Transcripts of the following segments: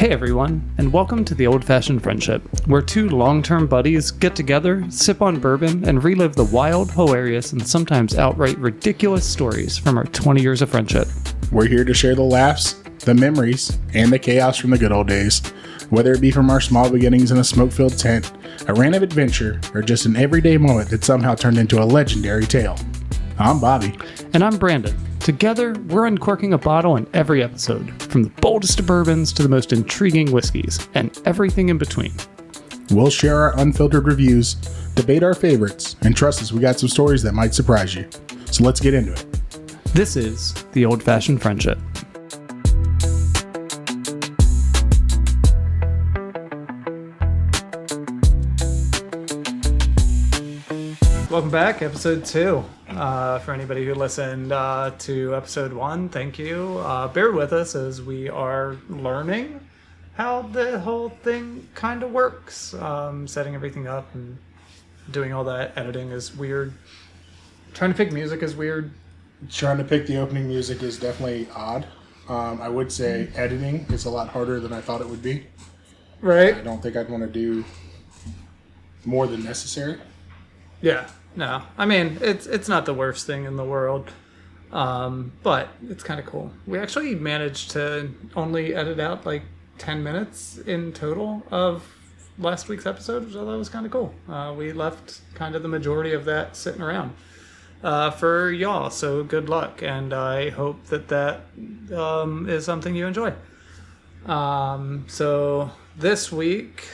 Hey everyone, and welcome to The Old-Fashioned Friendship, where two long-term buddies get together, sip on bourbon, and relive the wild, hilarious, and sometimes outright ridiculous stories from our 20 years of friendship. We're here to share the laughs, the memories, and the chaos from the good old days. Whether it be from our small beginnings in a smoke-filled tent, a random adventure, or just an everyday moment that somehow turned into a legendary tale. I'm Bobby. And I'm Brandon. Together, we're uncorking a bottle in every episode, from the boldest of bourbons to the most intriguing whiskeys, and everything in between. We'll share our unfiltered reviews, debate our favorites, and trust us, we got some stories that might surprise you. So let's get into it. This is The Old-Fashioned Friendship. Welcome back, episode 2. For anybody who listened to episode 1, thank you. Bear with us as we are learning how the whole thing kind of works. Setting everything up and doing all that editing is weird. Trying to pick music is weird. Trying to pick the opening music is definitely odd. I would say editing is a lot harder than I thought it would be. Right? I don't think I'd want to do more than necessary. Yeah, no. I mean, it's not the worst thing in the world, but it's kind of cool. We actually managed to only edit out like 10 minutes in total of last week's episode, so that was kind of cool. We left kind of the majority of that sitting around for y'all, so good luck, and I hope that is something you enjoy. So this week...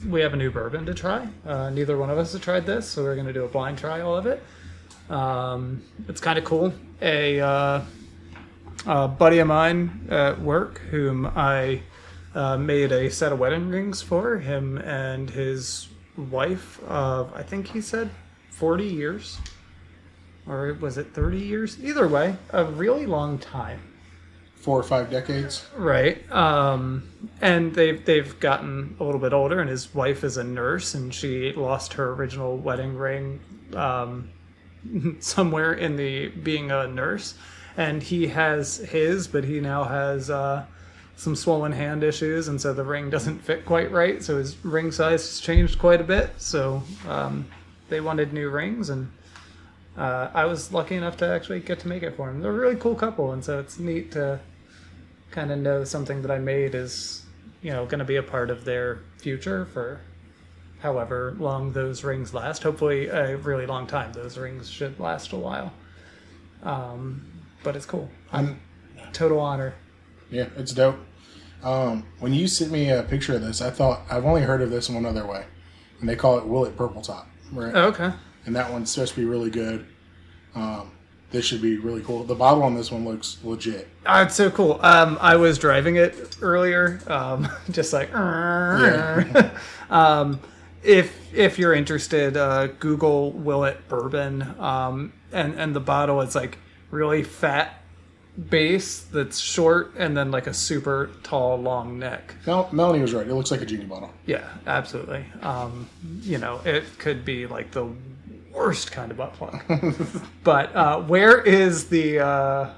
we have a new bourbon to try. Neither one of us has tried this, so we're going to do a blind trial of it. It's kind of cool. A buddy of mine at work, whom I made a set of wedding rings for, him and his wife of, I think he said 40 years, or was it 30 years? Either way, a really long time. 4 or 5 decades. Right. And they've gotten a little bit older, and his wife is a nurse, and she lost her original wedding ring somewhere in the being a nurse. And he has his, but he now has some swollen hand issues, and so the ring doesn't fit quite right. So his ring size has changed quite a bit. So they wanted new rings, and I was lucky enough to actually get to make it for him. They're a really cool couple, and so it's neat to kind of know something that I made is, going to be a part of their future for however long those rings last. Hopefully a really long time. Those rings should last a while. But it's cool. Total honor. Yeah, it's dope. When you sent me a picture of this, I thought, I've only heard of this one other way, and they call it Willett Purple Top, right? Oh, okay. And that one's supposed to be really good. This should be really cool. The bottle on this one looks legit. It's so cool. I was driving it earlier, just like, yeah. If you're interested, Google Willett Bourbon, and the bottle is like really fat base that's short, and then like a super tall, long neck. Melanie was right. It looks like a genie bottle. Yeah, absolutely. It could be like the worst kind of butt plug. But where's the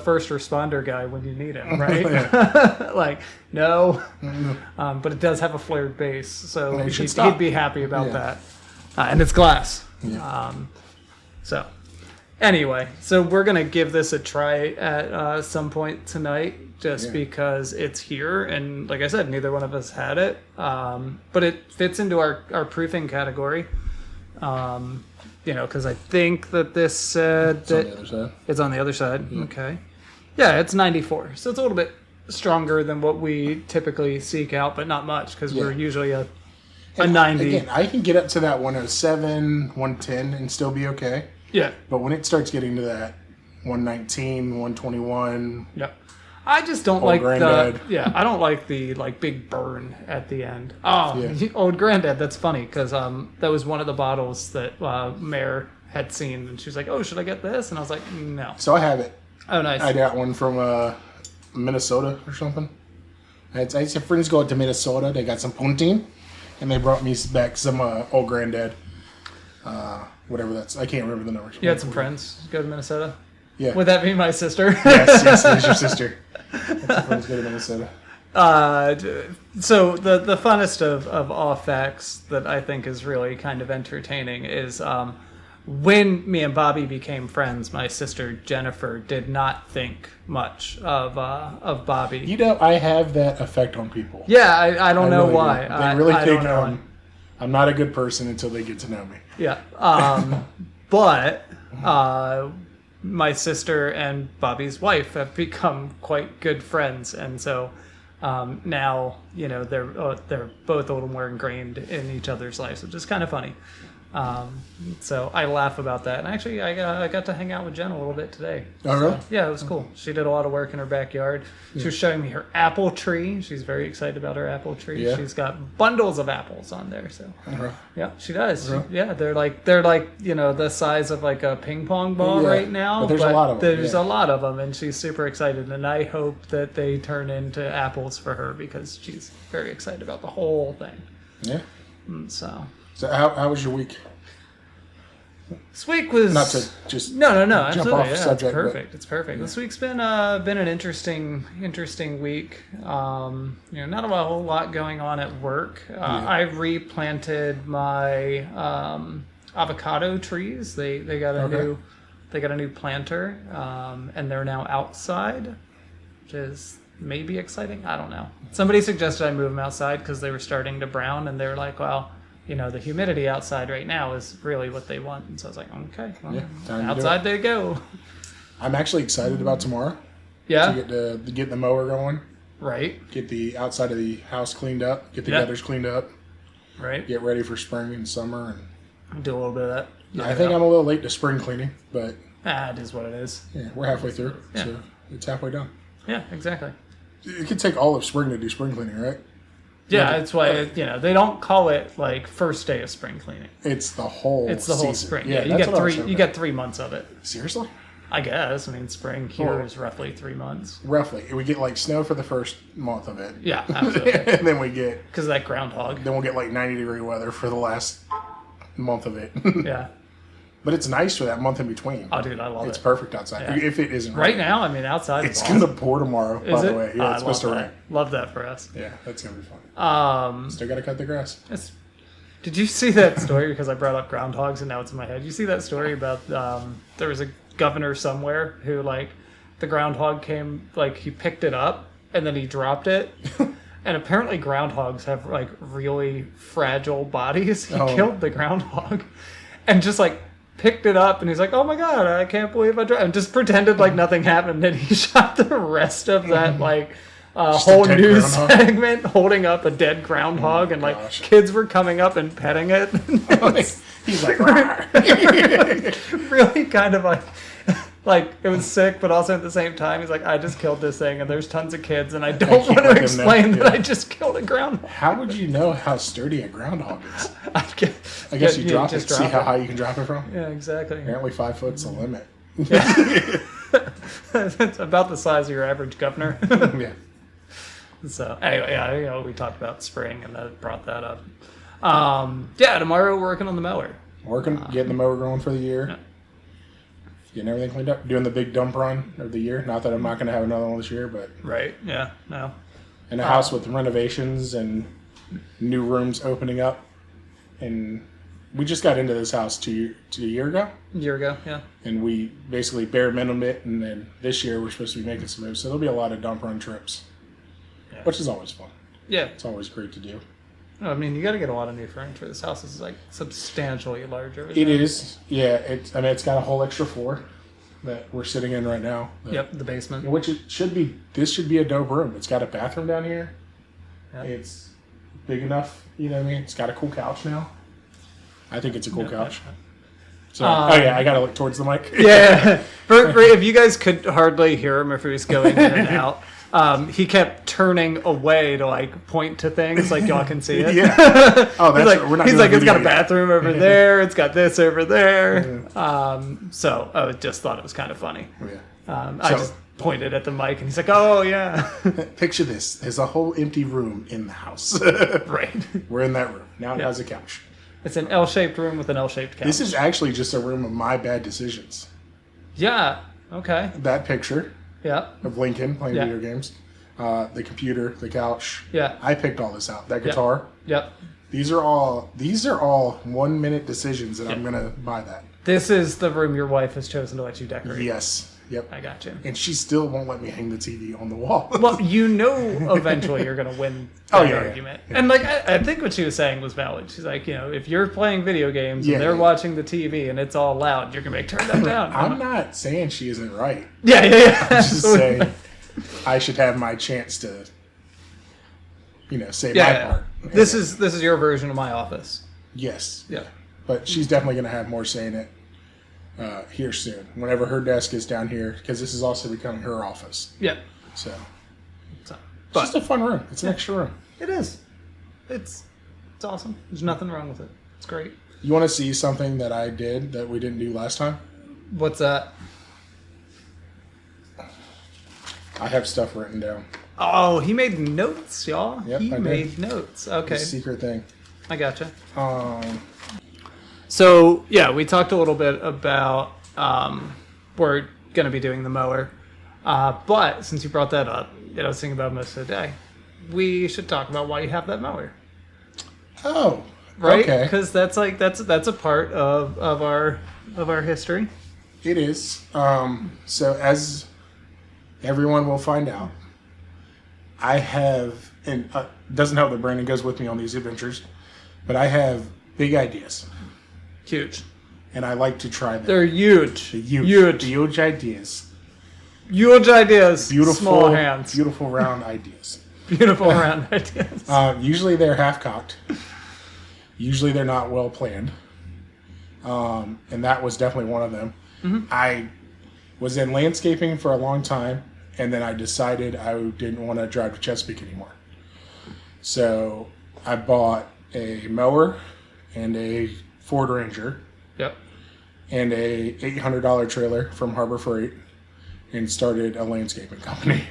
first responder guy when you need him, right? Like, no. But it does have a flared base, so he'd be happy about that. And it's glass. Yeah. So anyway, so we're going to give this a try at some point tonight, just because it's here. And like I said, neither one of us had it. But it fits into our proofing category. Because I think that this said it's on the other side. It's on the other side. Yeah. Okay. Yeah, it's 94. So it's a little bit stronger than what we typically seek out, but not much, because we're usually a 90. Again, I can get up to that 107, 110 and still be okay. Yeah. But when it starts getting to that 119, 121... Yeah. I just don't like I don't like the big burn at the end. Old Granddad, that's funny, because that was one of the bottles that Mare had seen, and she was like, oh, should I get this? And I was like, no. So I have it. Oh, nice. I got one from Minnesota or something. I had some friends go to Minnesota. They got some poutine, and they brought me back some Old Granddad. Whatever that's. I can't remember the numbers. You had some friends go to Minnesota? Yeah. Would that be my sister? Yes, it is your sister. What's the first go to Minnesota? So the funnest of off facts that I think is really kind of entertaining is when me and Bobby became friends, my sister Jennifer did not think much of Bobby. You know, I have that effect on people. Yeah, I don't know really why. Do. They really I think don't know why. I'm not a good person until they get to know me. Yeah. But my sister and Bobby's wife have become quite good friends, and so now they're both a little more ingrained in each other's lives, which is kind of funny. So I laugh about that, and actually I got to hang out with Jen a little bit today. Oh, really? Yeah, it was cool. She did a lot of work in her backyard. She was showing me her apple tree. She's very excited about her apple tree. Yeah. She's got bundles of apples on there. So yeah, she does. Really? Yeah, they're like the size of like a ping pong ball right now. But there's a lot of them. There's a lot of them, and she's super excited. And I hope that they turn into apples for her because she's very excited about the whole thing. Yeah. So how was your week? this week was Not to just no, jump absolutely. off Yeah, subject. it's perfect. It's perfect. Yeah. This week's been an interesting week. Not a whole lot going on at work. I replanted my avocado trees. They got a new planter, and they're now outside, which is maybe exciting. I don't know. Somebody suggested I move them outside because they were starting to brown, and they were like, well, the humidity outside right now is really what they want. And so I was like, okay, well, outside they go. I'm actually excited about tomorrow. Yeah. To get the mower going. Right. Get the outside of the house cleaned up. Get the gutters cleaned up. Right. Get ready for spring and summer. And do a little bit of that. I think I'm a little late to spring cleaning, but it is what it is. Yeah, we're halfway through, so it's halfway done. Yeah, exactly. It could take all of spring to do spring cleaning, right? Yeah, that's why they don't call it like first day of spring cleaning. It's the whole. It's the whole season. spring. Yeah, you get three. You get 3 months of it. Seriously? I guess. I mean, spring here is roughly 3 months. Roughly, we get like snow for the first month of it. Yeah, absolutely. And then we get because of that groundhog. Then we'll get like 90-degree weather for the last month of it. Yeah. But it's nice for that month in between. Oh, dude, I love it. It's perfect outside. Yeah. If it isn't right now, I mean, outside. It's going to pour tomorrow, by the way. Yeah, it's supposed to rain. Love that for us. Yeah, that's going to be fun. Still got to cut the grass. Did you see that story? Because I brought up groundhogs and now it's in my head. You see that story about there was a governor somewhere who, like, the groundhog came, like, he picked it up and then he dropped it. And apparently groundhogs have, like, really fragile bodies. He killed the groundhog and just, like, picked it up and he's like, oh my god, I can't believe I dropped it. And just pretended like nothing happened. And he shot the rest of that, like, whole news segment holding up a dead groundhog. And, like, kids were coming up and petting it. He's like, really kind of like it was sick, but also at the same time, he's like, I just killed this thing, and there's tons of kids, and I don't want to explain that I just killed a groundhog. How would you know how sturdy a groundhog is? I guess you drop it, see how high you can drop it from? Yeah, exactly. Apparently 5 foot's the limit. Yeah. It's about the size of your average governor. Yeah. So, anyway, we talked about spring, and that brought that up. Tomorrow we're working on the mower. Getting the mower going for the year. Yeah. Getting everything cleaned up. Doing the big dump run of the year. Not that I'm not going to have another one this year, but... Right, yeah, no. In a house with renovations and new rooms opening up. And we just got into this house a year ago. A year ago, yeah. And we basically bare minimum it, and then this year we're supposed to be making some moves. So there'll be a lot of dump run trips, which is always fun. Yeah. It's always great to do. I mean, you got to get a lot of new furniture. This house is, like, substantially larger. It is. Yeah. It's got a whole extra floor that we're sitting in right now. Yep, the basement. Which this should be a dope room. It's got a bathroom down here. Yep. It's big enough, you know what I mean? It's got a cool couch now. I think it's a cool couch. So, I got to look towards the mic. Yeah. If you guys could hardly hear him if he was going in and out. He kept turning away to, like, point to things like y'all can see it. Yeah. Oh, that's like, we're not. He's like, it's got a bathroom over there. It's got this over there. So I just thought it was kind of funny. Yeah. I just pointed at the mic, and he's like, "Oh yeah." Picture this: there's a whole empty room in the house. Right. We're in that room now. It has a couch. It's an L-shaped room with an L-shaped couch. This is actually just a room of my bad decisions. Yeah. Okay. That picture. Yeah. of Lincoln playing Yeah. video games. The computer, the couch. Yeah. I picked all this out. That guitar. Yep. These are all 1-minute decisions that I'm gonna buy that. This is the room your wife has chosen to let you decorate. Yes. Yep. I got you. And she still won't let me hang the TV on the wall. Well, you know eventually you're going to win that argument. And, like, I think what she was saying was valid. She's like, if you're playing video games and they're watching the TV and it's all loud, you're going to be like, turn that down. I'm not saying she isn't right. Yeah. I'm just saying I should have my chance to, say my part. This is your version of my office. Yes. Yeah. But she's definitely going to have more say in it here soon. Whenever her desk is down here, because this is also becoming her office. Yeah. So But, it's just a fun room. It's an extra room. It is. It's awesome. There's nothing wrong with it. It's great. You want to see something that I did that we didn't do last time? What's that? I have stuff written down. Oh, he made notes, y'all. Yep, he I did. made notes. Okay. It's a secret thing. I gotcha. Um, So, yeah, we talked a little bit about we're going to be doing the mower. But since you brought that up, I was thinking about most of the day, we should talk about why you have that mower. Oh, Right? okay. Because that's a part of our history. It is. So as everyone will find out, I have, and doesn't help that Brandon goes with me on these adventures, but I have big ideas, Huge. and I like to try them. They're huge. The Huge. huge ideas. Huge ideas. Beautiful, Small hands. beautiful round ideas. Beautiful round ideas. Usually they're half-cocked. Usually they're not well planned. And that was definitely one of them. Mm-hmm. I was in landscaping for a long time, and then I decided I didn't want to drive to Chesapeake anymore. So I bought a mower and a Ford Ranger Yep. and a $800 trailer from Harbor Freight and started a landscaping company.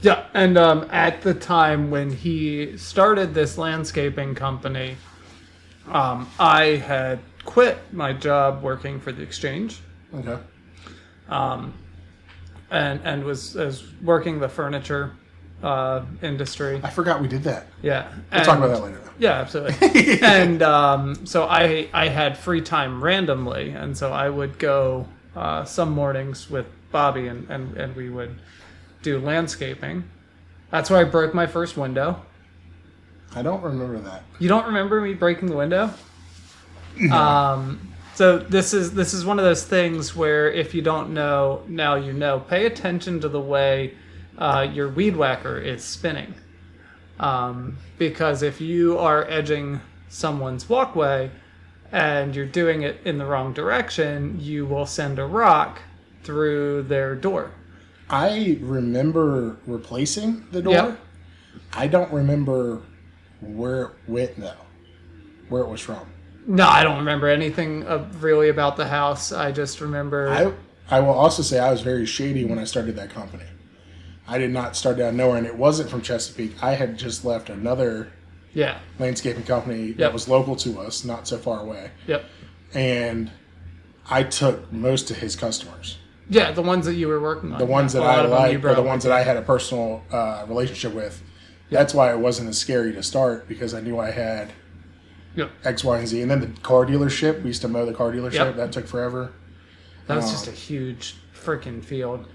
Yeah, and at the time when he started this landscaping company, I had quit my job working for the exchange, Okay. and was working the furniture industry. I forgot we did that. Yeah, We'll talk about that later, though. Yeah, absolutely. And so I had free time randomly, and so I would go some mornings with Bobby, and we would do landscaping. That's where I broke my first window. I don't remember that. You don't remember me breaking the window? No. So this is one of those things where if you don't know, now you know. Pay attention to the way your weed whacker is spinning. Because if you are edging someone's walkway and you're doing it in the wrong direction, you will send a rock through their door. I remember replacing the door. Yep. I don't remember where it went, though. Where it was from. No, I don't remember anything really about the house. I just remember... I will also say I was very shady when I started that company. I did not start out of nowhere, and it wasn't from Chesapeake. I had just left another landscaping company that was local to us, not so far away. Yep. And I took most of his customers. Yeah, the ones that you were working on. The ones that I liked, or the ones that I had a personal relationship with. That's why it wasn't as scary to start, because I knew I had X, Y, and Z. And then the car dealership, we used to mow the car dealership. Yep. That took forever. That was just a huge freaking field.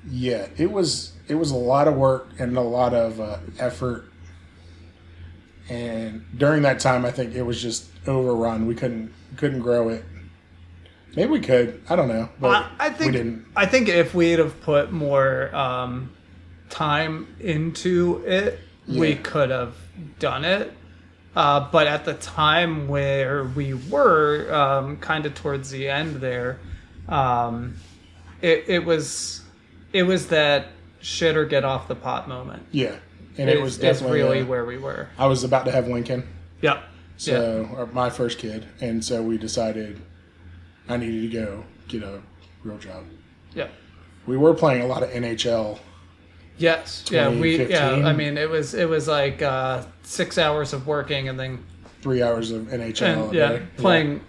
Yeah, it was a lot of work and a lot of effort. And during that time, I think it was just overrun. We couldn't grow it. Maybe we could. I don't know. But I think we didn't. I think if we'd have put more time into it, we could have done it. But at the time where we were, kind of towards the end there, it was that shit or get off the pot moment. Yeah, and it was definitely really where we were. I was about to have Lincoln. Yep. So my first kid, and so we decided I needed to go get a real job. Yep. We were playing a lot of NHL. Yes. Yeah. I mean, it was like 6 hours of working and then 3 hours of NHL. and playing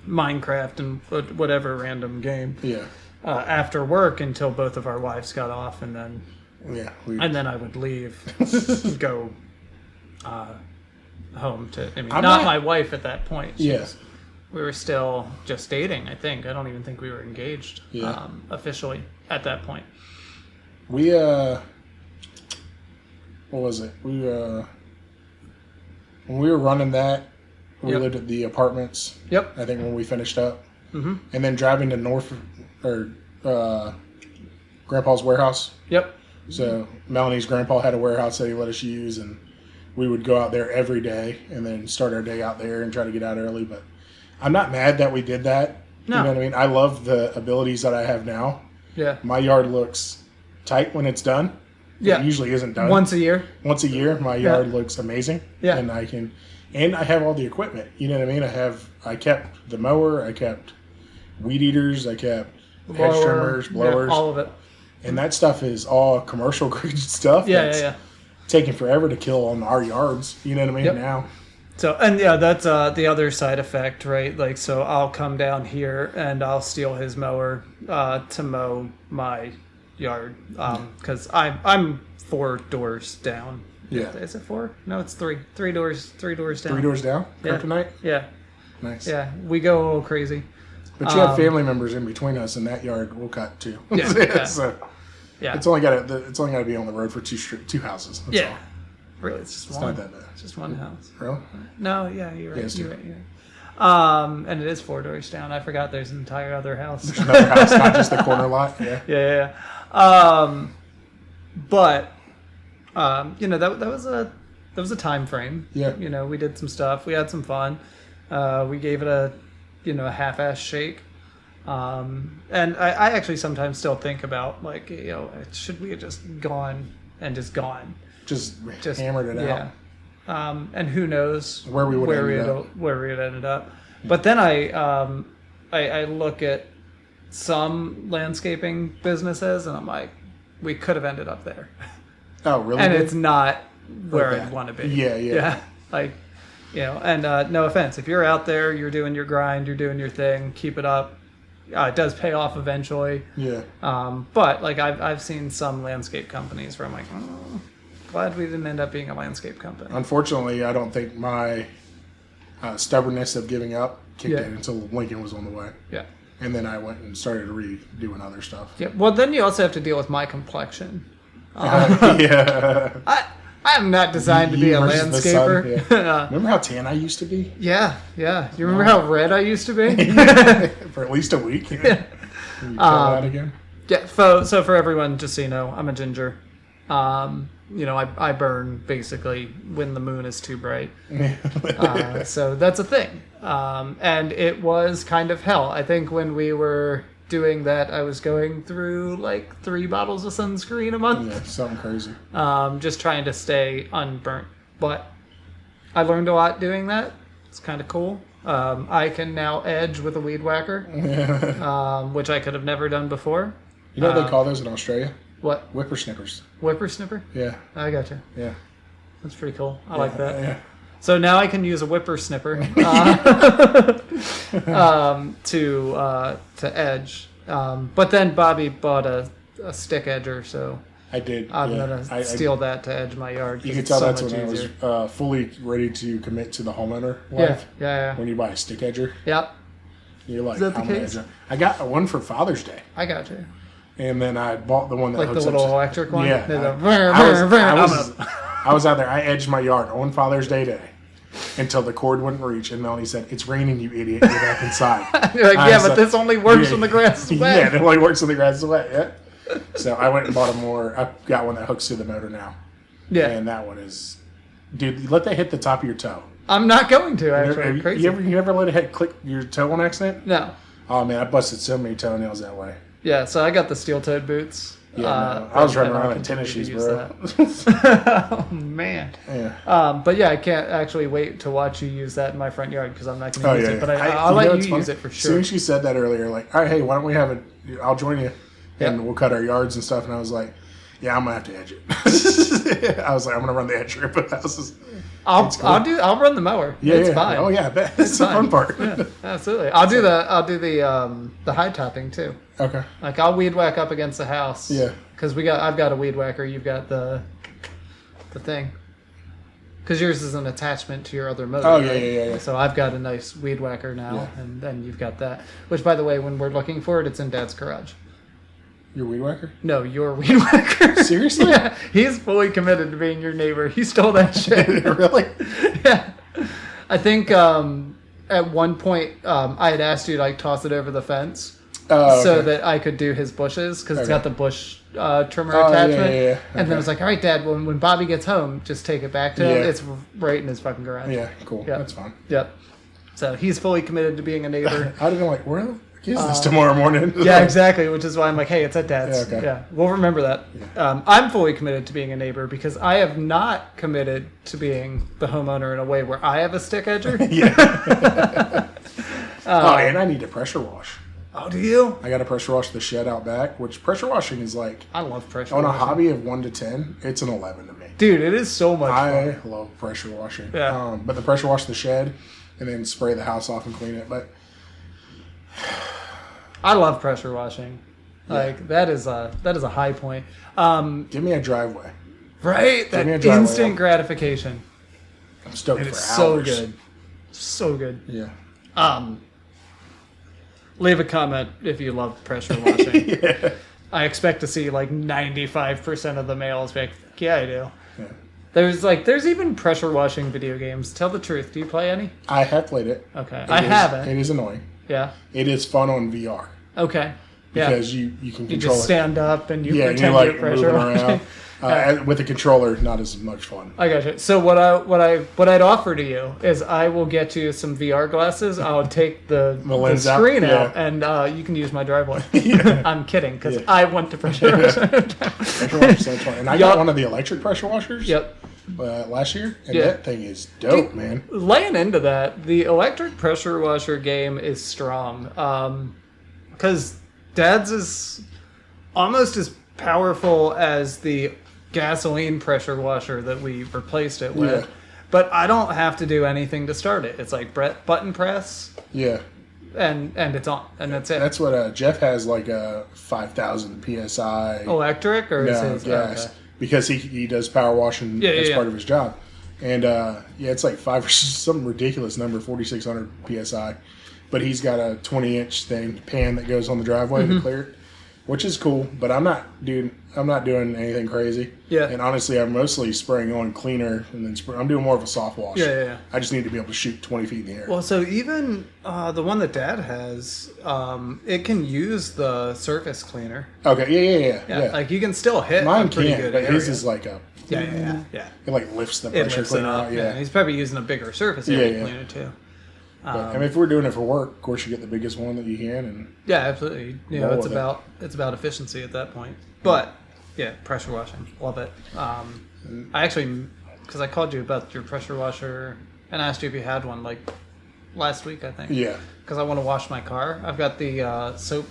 Minecraft and whatever random game. Yeah. after work until both of our wives got off, and then I would leave, go home to. I mean, not my wife at that point. We were still just dating. I think. I don't even think we were engaged officially at that point. We what was it? We when we were running that, we lived at the apartments. Yep. I think when we finished up, and then driving to Grandpa's warehouse. Yep. So Melanie's grandpa had a warehouse that he let us use, and we would go out there every day and then start our day out there and try to get out early. But I'm not mad that we did that. No. You know what I mean? I love the abilities that I have now. Yeah. My yard looks tight when it's done. Yeah. It usually isn't done. Once a year, my yard looks amazing. Yeah. And I have all the equipment. You know what I mean? I kept the mower, I kept weed eaters, I kept hedge trimmers, blowers. All of it. And that stuff is all commercial grade stuff. Yeah. Taking forever to kill on our yards. You know what I mean? Yep. Now. So, and that's the other side effect, right? Like, so I'll come down here and I'll steal his mower to mow my yard because I'm 4 doors down. Yeah. Is it 4? No, it's 3. 3 doors. 3 doors down. 3 doors down? Kryptonite? Yeah. Nice. Yeah. We go a little crazy. But you have family members in between us, and that yard will cut too. Yeah. So it's only got to be on the road for 2 houses. That's all. Really, it's just one. Not that bad. It's just one house. Really? No, yeah, you're right. You're right. And it is 4 doors down. I forgot there's an entire other house. There's another house, not just the corner lot. Yeah. Yeah. But that was a time frame. Yeah. You know, we did some stuff. We had some fun. We gave it a half-ass shake. And I actually sometimes still think about, like, should we have just gone? Just hammered it out. And who knows where we would have ended up. But then I look at some landscaping businesses and I'm like, we could have ended up there. Oh, really? And it's not where I'd want to be. Yeah. Like, and no offense, if you're out there, you're doing your grind, you're doing your thing, keep it up. It does pay off eventually. Yeah. But like I've seen some landscape companies where I'm like, glad we didn't end up being a landscape company. Unfortunately, I don't think my stubbornness of giving up kicked in until Lincoln was on the way. Yeah. And then I went and started redoing other stuff. Yeah. Well, then you also have to deal with my complexion. Yeah. I'm not designed to be a landscaper. Remember how tan I used to be? Yeah. You remember how red I used to be? For at least a week. Yeah. You that again? Yeah. So for everyone, just so you know, I'm a ginger. I burn basically when the moon is too bright. So that's a thing. And it was kind of hell. I think when we were doing that, I was going through like 3 bottles of sunscreen a month. Yeah, something crazy. Just trying to stay unburnt. But I learned a lot doing that. It's kind of cool. I can now edge with a weed whacker, which I could have never done before. You know what they call those in Australia? What? Whippersnippers. Whippersnipper? Yeah. I gotcha. Yeah. That's pretty cool. I like that. Yeah. So now I can use a whippersnipper to edge. But then Bobby bought a stick edger, so I did. I'm gonna steal that to edge my yard. You can tell that's when easier. I was fully ready to commit to the homeowner life. Yeah. When you buy a stick edger. Yep. You're like, is that the case? I got one for Father's Day. I got you. And then I bought the one that like hooks the little up electric one. Yeah. I was out there. I edged my yard on Father's Day until the cord wouldn't reach, and Melanie said, "It's raining, you idiot! Get back inside." You're like, but this only works when the grass is wet. Yeah, it only works when the grass is wet. Yeah. So I went and bought I got one that hooks to the motor now. Yeah. And that one is, dude, let that hit the top of your toe. I'm not going to actually. Crazy. You ever let it click your toe on accident? No. Oh man, I busted so many toenails that way. Yeah, so I got the steel-toed boots. Yeah, I was running around in tennis shoes, bro. Oh, man. Yeah. But yeah, I can't actually wait to watch you use that in my front yard because I'm not going to use it. But I'll let you use it for sure. As soon as she said that earlier, like, all right, hey, why don't we have I'll join you and we'll cut our yards and stuff. And I was like, Yeah, I'm gonna have to edge it. I was like, I'm gonna run the edge strip of houses. I'll run the mower. Yeah, it's yeah. fine. Oh yeah, that's the fun part. Yeah, absolutely. I'll do the high topping too. Okay. Like I'll weed whack up against the house. Yeah. Because I've got a weed whacker. You've got the thing. Because yours is an attachment to your other motor. Oh yeah, right? yeah. So I've got a nice weed whacker now, Yeah. and then you've got that. Which, by the way, when we're looking for it, it's in Dad's garage. Your weed whacker? No, your weed whacker. Seriously? Yeah, he's fully committed to being your neighbor. He stole that shit. Really? Yeah. I think at one point I had asked you to like toss it over the fence so that I could do his bushes because it's got the bush trimmer attachment. Yeah. Okay. And then I was like, all right, Dad, when Bobby gets home, just take it back to him. It's right in his fucking garage. Yeah, cool. Yep. That's fine. Yep. So he's fully committed to being a neighbor. I'd have been like, where the fuck is this tomorrow morning? Yeah, exactly. Which is why I'm like, hey, it's at Dad's. Yeah, okay. Yeah, we'll remember that. Yeah. I'm fully committed to being a neighbor because I have not committed to being the homeowner in a way where I have a stick edger. Yeah. And I need to pressure wash. Oh, do you? I got to pressure wash the shed out back, which pressure washing is like... I love pressure on washing. a hobby of 1 to 10, it's an 11 to me. Dude, it is so much fun. I love pressure washing. Yeah. But the pressure wash the shed and then spray the house off and clean it. But I love pressure washing. Like that is a high point. give me a driveway. Right? That me a driveway. instant gratification. I'm stoked It for is hours. so good. So good. Yeah. Leave a comment if you love pressure washing. Yeah. I expect to see like 95% of the males be like, yeah, I do. Yeah. There's even pressure washing video games. Tell the truth. Do you play any? I have played it. Okay. I haven't. It is annoying. Yeah. It is fun on VR. Okay. Yeah. Because you can control You just it. stand up and you Yeah, pretend and you're you're like pressure moving washing. around. With a controller, not as much fun. I got you. So what I'd offer to you is I will get you some VR glasses. I'll take the lens screen out, out, and you can use my driveway. I'm kidding because I went to pressure wash. Pressure washer so much fun. And I got one of the electric pressure washers. Yep. Last year, and that thing is dope, man. Laying into that, the electric pressure washer game is strong because Dad's is almost as powerful as the gasoline pressure washer that we replaced it with. Yeah. But I don't have to do anything to start it. It's like button press. Yeah. And it's on, and that's it. That's what Jeff has, like a 5,000 psi. Electric or is his gas. okay. Because he does power washing as part of his job. And it's like some ridiculous number, 4,600 psi. But he's got a 20-inch pan that goes on the driveway to clear it, which is cool. But I'm not doing anything crazy. Yeah. And honestly, I'm mostly spraying on cleaner and then I'm doing more of a soft wash. Yeah. I just need to be able to shoot 20 feet in the air. Well, so even the one that Dad has, it can use the surface cleaner. Okay, yeah. Like you can still hit Mine a pretty can't, good but area. his is like a... Yeah. It like lifts the It pressure lifts it cleaner up. out. Yeah. He's probably using a bigger surface area cleaner too. But, I mean, if we're doing it for work, of course you get the biggest one that you can. And yeah, absolutely. You know, roll it's with about efficiency at that point. But yeah, pressure washing, love it. I actually, because I called you about your pressure washer and asked you if you had one like last week, I think. Yeah. Because I want to wash my car. I've got the soap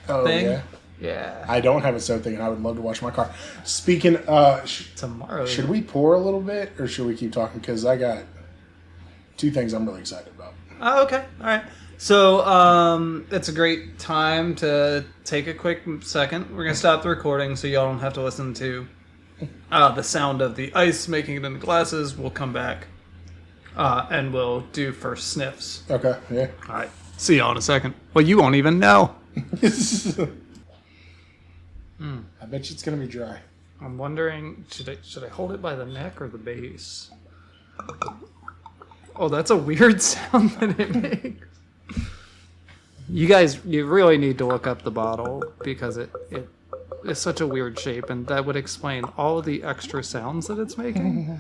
thing. Yeah. Yeah. I don't have a soap thing, and I would love to wash my car. Speaking, Tomorrow. should we pour a little bit, or should we keep talking? Because I got 2 things I'm really excited about. Oh, okay. All right. So it's a great time to take a quick second. We're going to stop the recording so y'all don't have to listen to the sound of the ice making it in the glasses. We'll come back and we'll do first sniffs. Okay, yeah. All right. See y'all in a second. Well, you won't even know. I bet you it's going to be dry. I'm wondering, should I hold it by the neck or the base? Oh, that's a weird sound that it makes. You guys, you really need to look up the bottle because it is such a weird shape, and that would explain all of the extra sounds that it's making.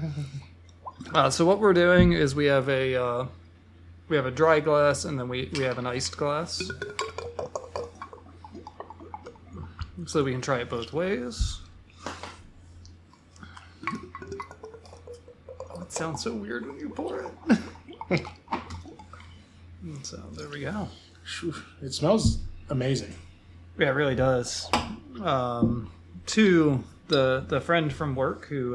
So what we're doing is we have a dry glass, and then we have an iced glass. So we can try it both ways. Oh, it sounds so weird when you pour it. So there we go. It smells amazing. Yeah, it really does. To the friend from work who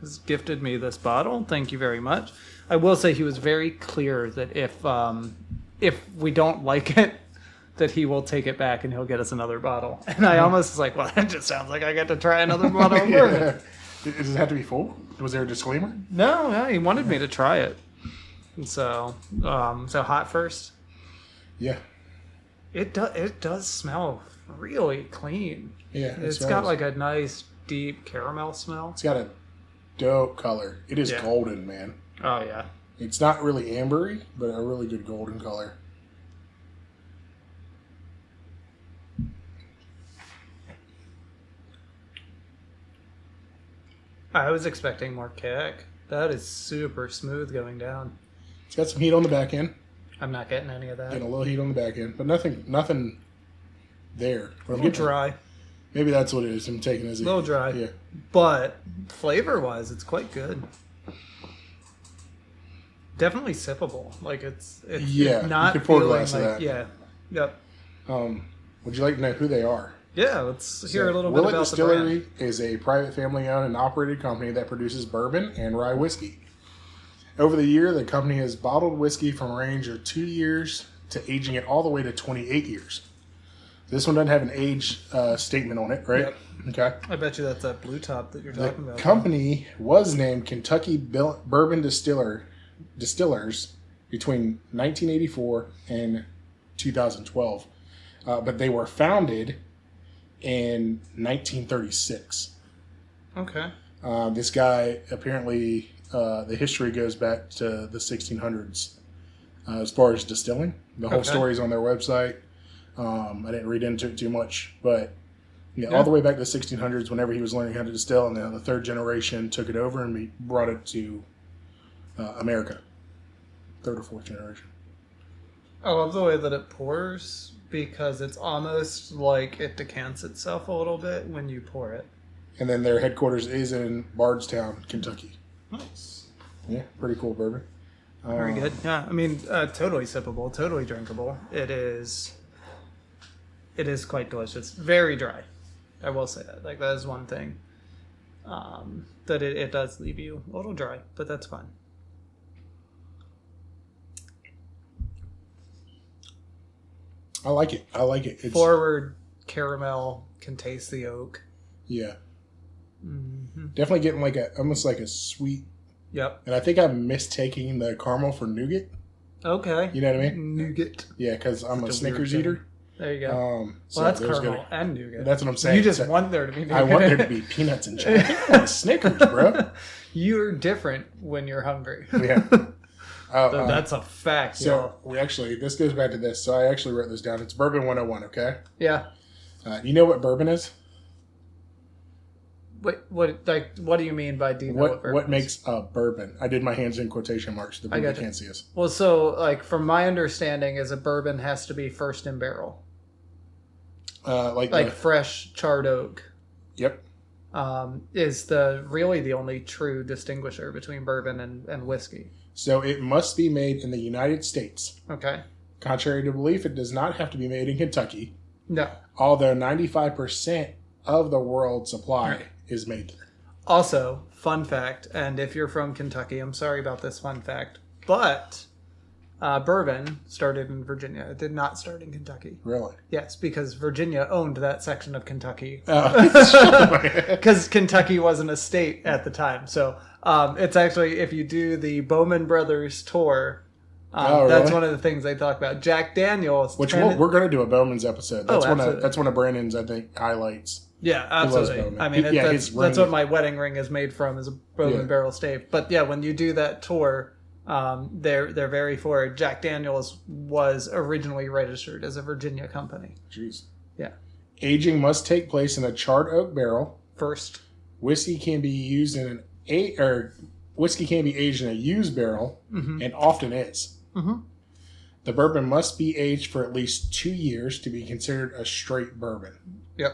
has gifted me this bottle. Thank you very much. I will say he was very clear that if we don't like it, that he will take it back and he'll get us another bottle. And I almost was like, well, that just sounds like I get to try another bottle of bourbon. Does it have to be full? Was there a disclaimer? No, he wanted me to try it. And so hot first. Yeah. It does smell really clean. Yeah. It's got like a nice deep caramel smell. It's got a dope color. It is golden, man. Oh yeah. It's not really ambery, but a really good golden color. I was expecting more kick. That is super smooth going down. It's got some heat on the back end. I'm not getting any of that. Getting a little heat on the back end, but nothing there. A little dry. Maybe that's what it is. I'm taking as a little dry. Yeah. But flavor-wise, it's quite good. Definitely sippable. Like it's not you can pour a feeling glass like of that. yeah. Yep. Would you like to know who they are? Yeah, let's hear a little bit Willett about Distillery the brand. is a private family-owned and operated company that produces bourbon and rye whiskey. Over the year, the company has bottled whiskey from a range of 2 years to aging it all the way to 28 years. This one doesn't have an age statement on it, right? Yep. Okay. I bet you that's that blue top that you're talking about. The company was named Kentucky Bourbon Distillers between 1984 and 2012, but they were founded in 1936. Okay. This guy, apparently, the history goes back to the 1600s as far as distilling. The whole story's on their website. I didn't read into it too much, but all the way back to the 1600s, whenever he was learning how to distill, and then the third generation took it over and we brought it to America. Third or fourth generation. I love the way that it pours because it's almost like it decants itself a little bit when you pour it. And then their headquarters is in Bardstown, Kentucky. Nice. Yeah, pretty cool bourbon. Very good. Yeah, I mean, totally sippable, totally drinkable. It is quite delicious. Very dry. I will say that. Like, that is one thing. That it does leave you a little dry, but that's fine. I like it. It's, forward caramel, can taste the oak. Yeah. Mm-hmm. Definitely getting like almost like a sweet. Yep. And I think I'm mistaking the caramel for nougat. Okay. You know what I mean? Nougat. Yeah, because I'm a Snickers eater. There you go. So well, that's caramel and nougat. That's what I'm saying. You just want there to be nougat. I want there to be peanuts and chocolate. Snickers, bro. You're different when you're hungry. Yeah. That's a fact. So this goes back to this. So I actually wrote this down. It's Bourbon 101, okay? Yeah. You know what bourbon is? Wait, what do you mean by do you know what bourbon what makes a bourbon? I did my hands in quotation marks. The people can't see us. Well, so like from my understanding, is a bourbon has to be first in barrel. Like fresh charred oak. Yep. Is really the only true distinguisher between bourbon and whiskey. So it must be made in the United States. Okay. Contrary to belief, it does not have to be made in Kentucky. No. Although 95% of the world's supply is made there. Also, fun fact, and if you're from Kentucky, I'm sorry about this fun fact, but bourbon started in Virginia. It did not start in Kentucky. Really? Yes, because Virginia owned that section of Kentucky. Oh. Because Kentucky wasn't a state at the time. So it's actually, if you do the Bowman Brothers tour, that's one of the things they talk about. Jack Daniels. Which we're going to do a Bowman's episode. That's absolutely. One of Brandon's, I think, highlights. Yeah, absolutely. I mean, that's what my wedding ring is made from, is a Bourbon barrel stave. But yeah, when you do that tour, they're very forward. Jack Daniels was originally registered as a Virginia company. Jeez. Yeah. Aging must take place in a charred oak barrel. First. Whiskey can be aged in a used barrel, and often is. Mm-hmm. The bourbon must be aged for at least 2 years to be considered a straight bourbon. Yep.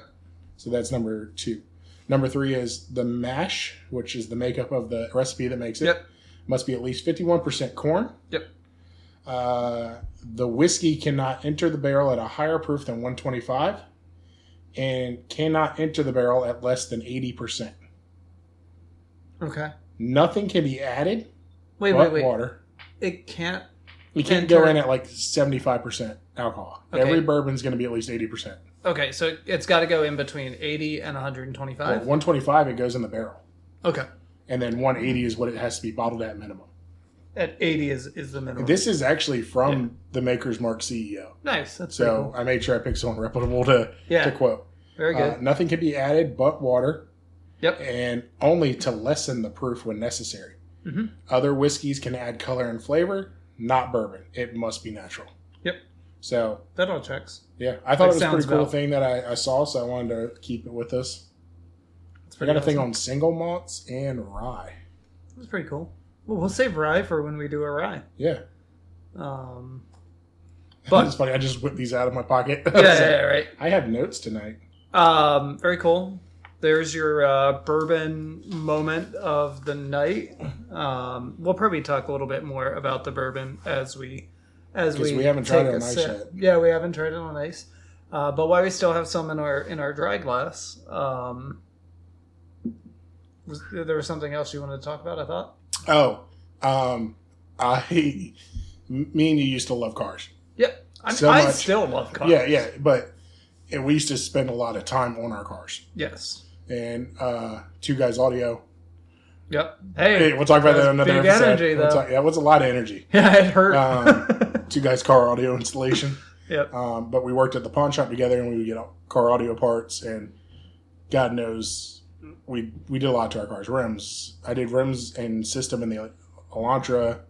So that's number 2. Number 3 is the mash, which is the makeup of the recipe that makes it. Yep. Must be at least 51% corn. Yep. The whiskey cannot enter the barrel at a higher proof than 125. and cannot enter the barrel at less than 80%. Okay. Nothing can be added. Wait. Water. It can't. You can't go in at like 75% alcohol. Okay. Every bourbon's going to be at least 80%. Okay, so it's got to go in between 80 and 125? Well, 125, it goes in the barrel. Okay. And then 180 is what it has to be bottled at minimum. At 80 is the minimum. This is actually from the Maker's Mark CEO. Nice. That's so cool. I made sure I picked someone reputable to quote. Very good. Nothing can be added but water. Yep. And only to lessen the proof when necessary. Mm-hmm. Other whiskeys can add color and flavor, not bourbon. It must be natural. Yep. So that all checks. Yeah, I thought it was a pretty cool thing that I saw, so I wanted to keep it with us. I got a thing on single malts and rye. That's pretty cool. Well, we'll save rye for when we do a rye. Yeah. But it's funny. I just whipped these out of my pocket. Yeah, right. I have notes tonight. Very cool. There's your bourbon moment of the night. We'll probably talk a little bit more about the bourbon as we haven't tried it on ice yet. Yeah, we haven't tried it on ice. But while we still have some in our dry glass, there was something else you wanted to talk about, I thought. Me and you used to love cars. Yep. I still love cars. Yeah, but we used to spend a lot of time on our cars. Yes. And Two Guys Audio. Yep. Hey, we'll talk about that in another big episode. Energy, though. It was a lot of energy. Yeah, it hurt. Two Guys car audio installation. Yep. But we worked at the pawn shop together, and we would get car audio parts, and God knows we did a lot to our cars. Rims. I did rims and system in the Elantra,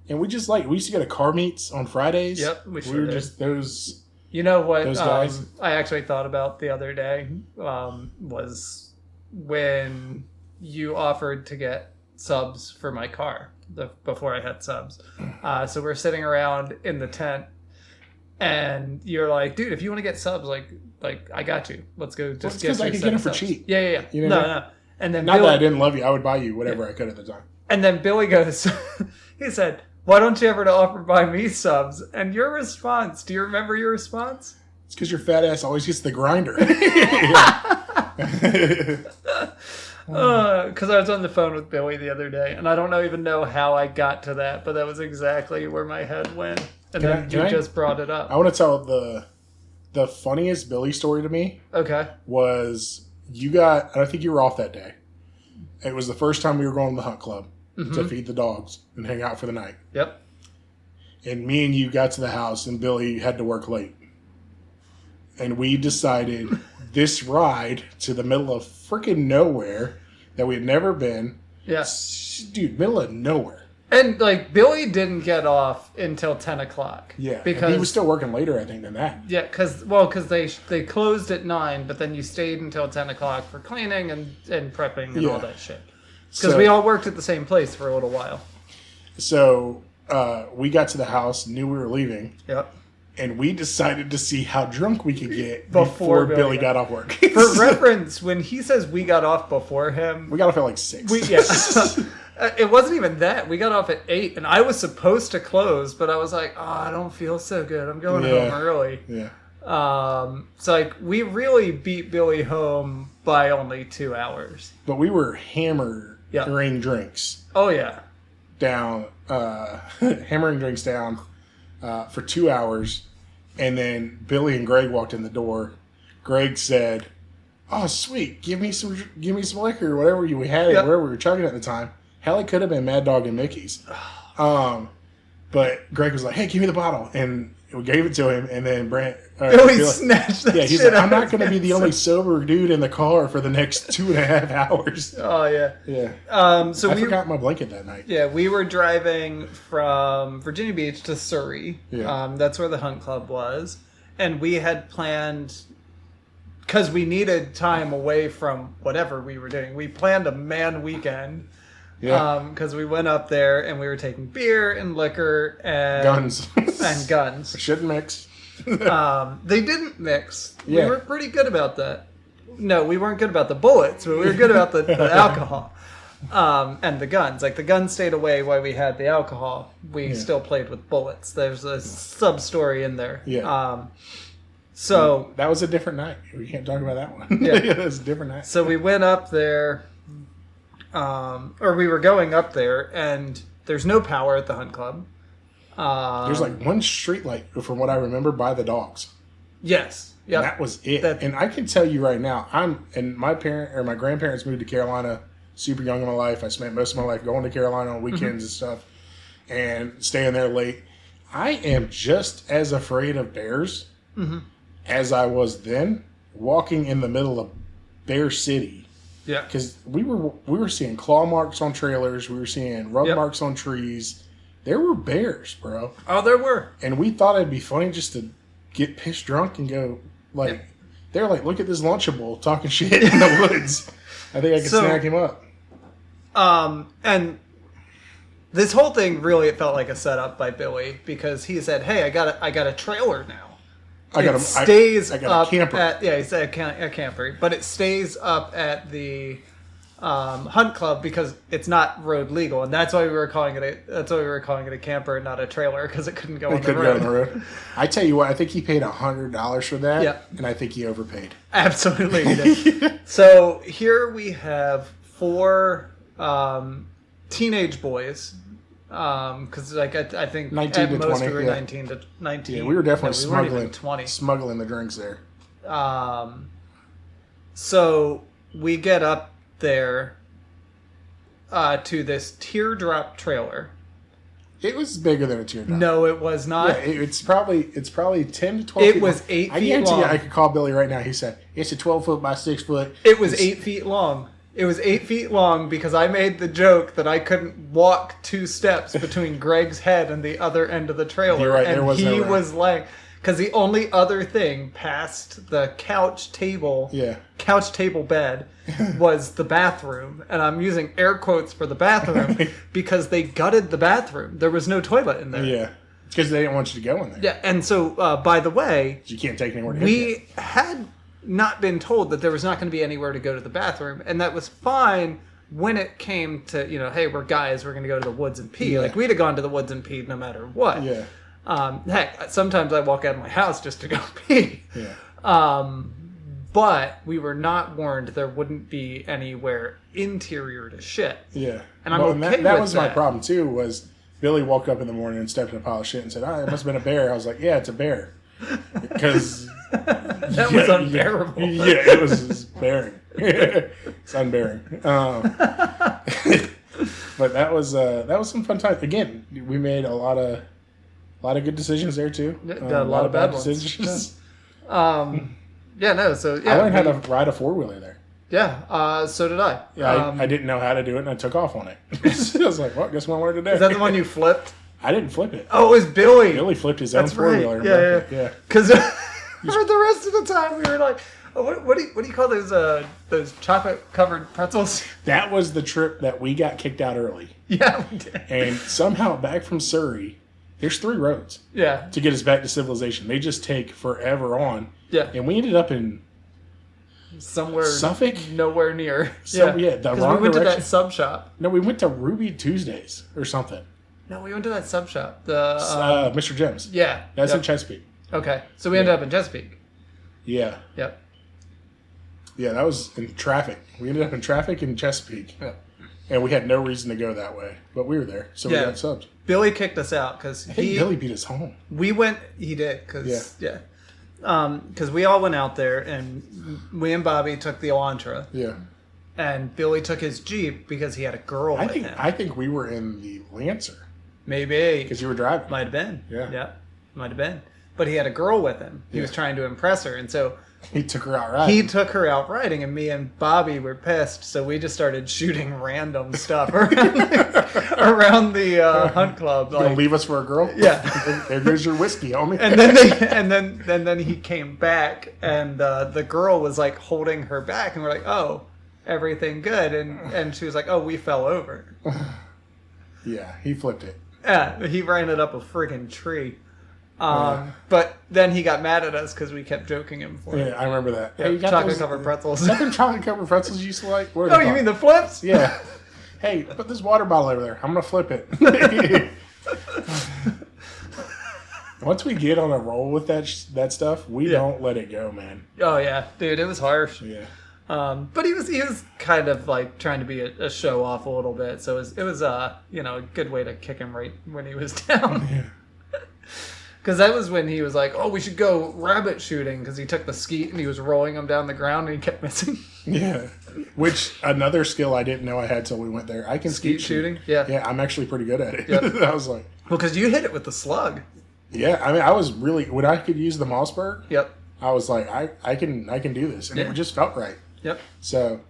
and we used to go to car meets on Fridays. Yep, we were just those. You know what? Those guys. I actually thought about the other day was when you offered to get subs for my car before I had subs. So we're sitting around in the tent, and you're like, "Dude, if you want to get subs, like I got you. Let's go. Just because I could get them for cheap. Yeah. You know No. And then that I didn't love you. I would buy you whatever I could at the time. And then Billy goes, he said, "Why don't you ever offer to buy me subs?" And your response, do you remember your response? It's because your fat ass always gets the grinder. Because I was on the phone with Billy the other day, and I don't even know how I got to that, but that was exactly where my head went. And then you just brought it up. I want to tell the funniest Billy story to me. Okay. Was I think you were off that day. It was the first time we were going to the hunt club to feed the dogs and hang out for the night. Yep. And me and you got to the house, and Billy had to work late. And we decided this ride to the middle of freaking nowhere that we had never been. Yeah. Dude, middle of nowhere. And, Billy didn't get off until 10 o'clock. Yeah. Because he was still working later, I think, than that. Yeah, because they closed at 9, but then you stayed until 10 o'clock for cleaning and prepping and all that shit. Because we all worked at the same place for a little while. So we got to the house, knew we were leaving. Yep. And we decided to see how drunk we could get before Billy got off work. For reference, when he says we got off before him... We got off at 6. It wasn't even that. We got off at 8, and I was supposed to close, but I was like, I don't feel so good. I'm going home early. Yeah. So, we really beat Billy home by only 2 hours. But we were hammering drinks. Oh, yeah. Down, hammering drinks down for 2 hours. And then Billy and Greg walked in the door. Greg said, "Oh, sweet, give me some liquor," or whatever we had, whatever we were chugging at the time. Hell, it could have been Mad Dog and Mickey's. But Greg was like, "Hey, give me the bottle," and we gave it to him. And then Billy snatched that. Yeah, he's like, "I'm not going to be the only sober dude in the car for the next 2.5 hours." Oh yeah, yeah. So I forgot my blanket that night. Yeah, we were driving from Virginia Beach to Surrey. Yeah. That's where the hunt club was, and we had planned. Because we needed time away from whatever we were doing. We planned a man weekend. Yeah. Because we went up there and we were taking beer and liquor and guns. And guns. Shouldn't mix. They didn't mix. Yeah. We were pretty good about that. No, we weren't good about the bullets, but we were good about the alcohol. And the guns. The guns stayed away while we had the alcohol. We still played with bullets. There's a sub-story in there. Yeah. So that was a different night. We can't talk about that one. Yeah. It was a different night. So we went up there, or we were going up there, and there's no power at the hunt club. There's like one street light, from what I remember, by the dogs. Yes. Yeah. That was it. And I can tell you right now, my grandparents moved to Carolina super young in my life. I spent most of my life going to Carolina on weekends and stuff and staying there late. I am just as afraid of bears as I was then, walking in the middle of Bear City. Yeah. Because we were seeing claw marks on trailers. We were seeing rub marks on trees. There were bears, bro. Oh, there were. And we thought it'd be funny just to get pissed drunk and go, like, they're like, look at this Lunchable talking shit in the woods. I think I could snag him up. And this whole thing really, it felt like a setup by Billy, because he said, "Hey, I got a trailer now. I got a camper." He said a camper, but it stays up at the hunt club because it's not road legal, and that's why we were calling it a camper and not a trailer, because it couldn't go on the road. I tell you what, I think he paid $100 for that, and I think he overpaid. Absolutely, he did. So here we have 4 teenage boys, because I think 19 at to most 20, we were 19 to 19. Yeah, we were definitely smuggling the drinks there. So we get up there to this teardrop trailer. It was bigger than a teardrop. No, it was not. Yeah, it's probably 10 to 12 feet. It was 8 feet long. I guarantee you I could call Billy right now. He said, it's a 12 foot by 6 foot. It was 8 feet long. It was 8 feet long because I made the joke that I couldn't walk 2 steps between Greg's head and the other end of the trailer. You're right, and he was like, because the only other thing past the couch table bed was the bathroom. And I'm using air quotes for the bathroom because they gutted the bathroom. There was no toilet in there. Yeah. Because they didn't want you to go in there. Yeah. And so, by the way, you can't take anywhere to we had not been told that there was not going to be anywhere to go to the bathroom, and that was fine when it came to, hey, we're guys, we're going to go to the woods and pee. Like, we'd have gone to the woods and peed no matter what. Yeah. Heck, sometimes I walk out of my house just to go pee. Yeah. But we were not warned there wouldn't be anywhere interior to shit. Yeah. And I'm okay with that. That was my problem too, was Billy woke up in the morning and stepped in a pile of shit and said, it must have been a bear. I was like, yeah, it's a bear. Because that was unbearable. Yeah, it was bearing. It's unbearing. But that was some fun time. Again, we made a lot of good decisions there too. A lot of bad decisions. I learned how to ride a 4-wheeler there. Yeah, so did I. Yeah, I didn't know how to do it, and I took off on it. I was like, well, guess what I learned today. Is that the one you flipped? I didn't flip it. Oh, it was Billy. Billy flipped his own 4-wheeler. Yeah. Because for the rest of the time, we were like, what do you call those chocolate covered pretzels? That was the trip that we got kicked out early. Yeah, we did. And somehow back from Surrey, there's 3 roads. Yeah. To get us back to civilization. They just take forever on. Yeah. And we ended up in somewhere Suffolk, nowhere near. The wrong direction. We went to that sub shop. No, we went to Ruby Tuesdays or something. No, we went to that sub shop. Mr. Jim's. Yeah. That's in Chesapeake. Okay. So we ended up in Chesapeake. Yeah. Yep. Yeah, that was in traffic. We ended up in traffic in Chesapeake. Yep. And we had no reason to go that way. But we were there. So we got subbed. Billy kicked us out because Billy beat us home. We went. He did. Because we all went out there, and we and Bobby took the Elantra. Yeah. And Billy took his Jeep because he had a girl with him. I think we were in the Lancer. Maybe. Because you were driving. Might have been. Yeah. Yeah. Might have been. But he had a girl with him. He was trying to impress her. And so he took her out riding. And me and Bobby were pissed. So we just started shooting random stuff around the hunt club. You gonna leave us for a girl? Yeah. There goes your whiskey, homie. And then he came back, and the girl was like holding her back, and we're like, oh, everything good? And she was like, oh, we fell over. Yeah, he flipped it. Yeah, he ran it up a friggin' tree. But then he got mad at us because we kept joking him for it. Yeah, I remember that. Yeah, hey, chocolate-covered pretzels. Something chocolate-covered pretzels you used to like? Oh, you mean the flips? Yeah. Hey, put this water bottle over there. I'm going to flip it. Once we get on a roll with that stuff, we don't let it go, man. Oh yeah, dude, it was harsh. Yeah. But he was kind of like trying to be a show off a little bit, so it was a good way to kick him right when he was down. Yeah. Because that was when he was like, "Oh, we should go rabbit shooting," because he took the skeet and he was rolling them down the ground and he kept missing. Yeah. Which another skill I didn't know I had till we went there. I can skeet shooting. Yeah. Yeah, I'm actually pretty good at it. Yep. I was like, well, because you hit it with the slug. yeah. I mean, I was really when I could use the Mossberg. Yep. I was like, I can do this, and it just felt right. Yep. So,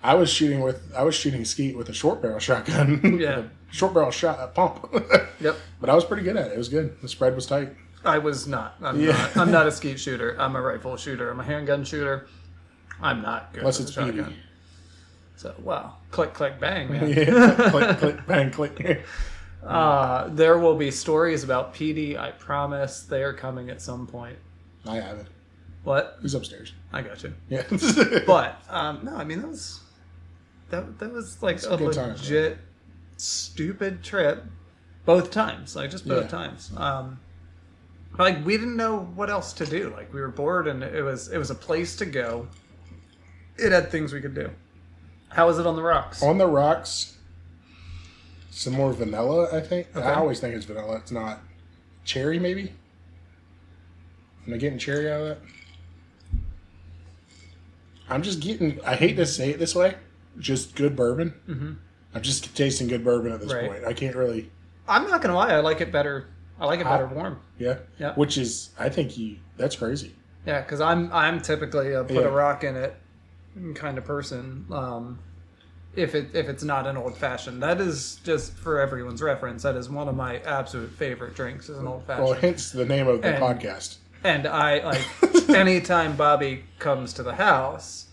I was shooting skeet with a short barrel shotgun. Yeah. Short barrel shot pump. Yep. But I was pretty good at it. It was good. The spread was tight. I was not. I'm not a skeet shooter. I'm a rifle shooter. I'm a handgun shooter. I'm not good. Unless with it's a shotgun. PD. So wow, click, click, bang, man. Yeah. Click, click, bang, click. There will be stories about PD. I promise they are coming at some point. I have it. What? Who's upstairs? I got you. Yeah. But no, I mean that was like a legit stupid trip. Both times, like just both times. Like we didn't know what else to do. Like we were bored, and it was a place to go. It had things we could do. How was it on the rocks? On the rocks, some more vanilla, I think. Okay. I always think it's vanilla. It's not. Cherry, maybe? Am I getting cherry out of that? I'm just getting, I hate to say it this way, just good bourbon. Mm-hmm. I'm just tasting good bourbon at this point. I can't really. I'm not going to lie. I like it better. I like it better warm. Yeah? Yeah. Which is, I think that's crazy. Yeah, because I'm typically a put a rock in it kind of person. If it's not an old fashioned, that is just for everyone's reference. That is one of my absolute favorite drinks. Is an old fashioned. Well, hence the name of the podcast. And I like anytime Bobby comes to the house,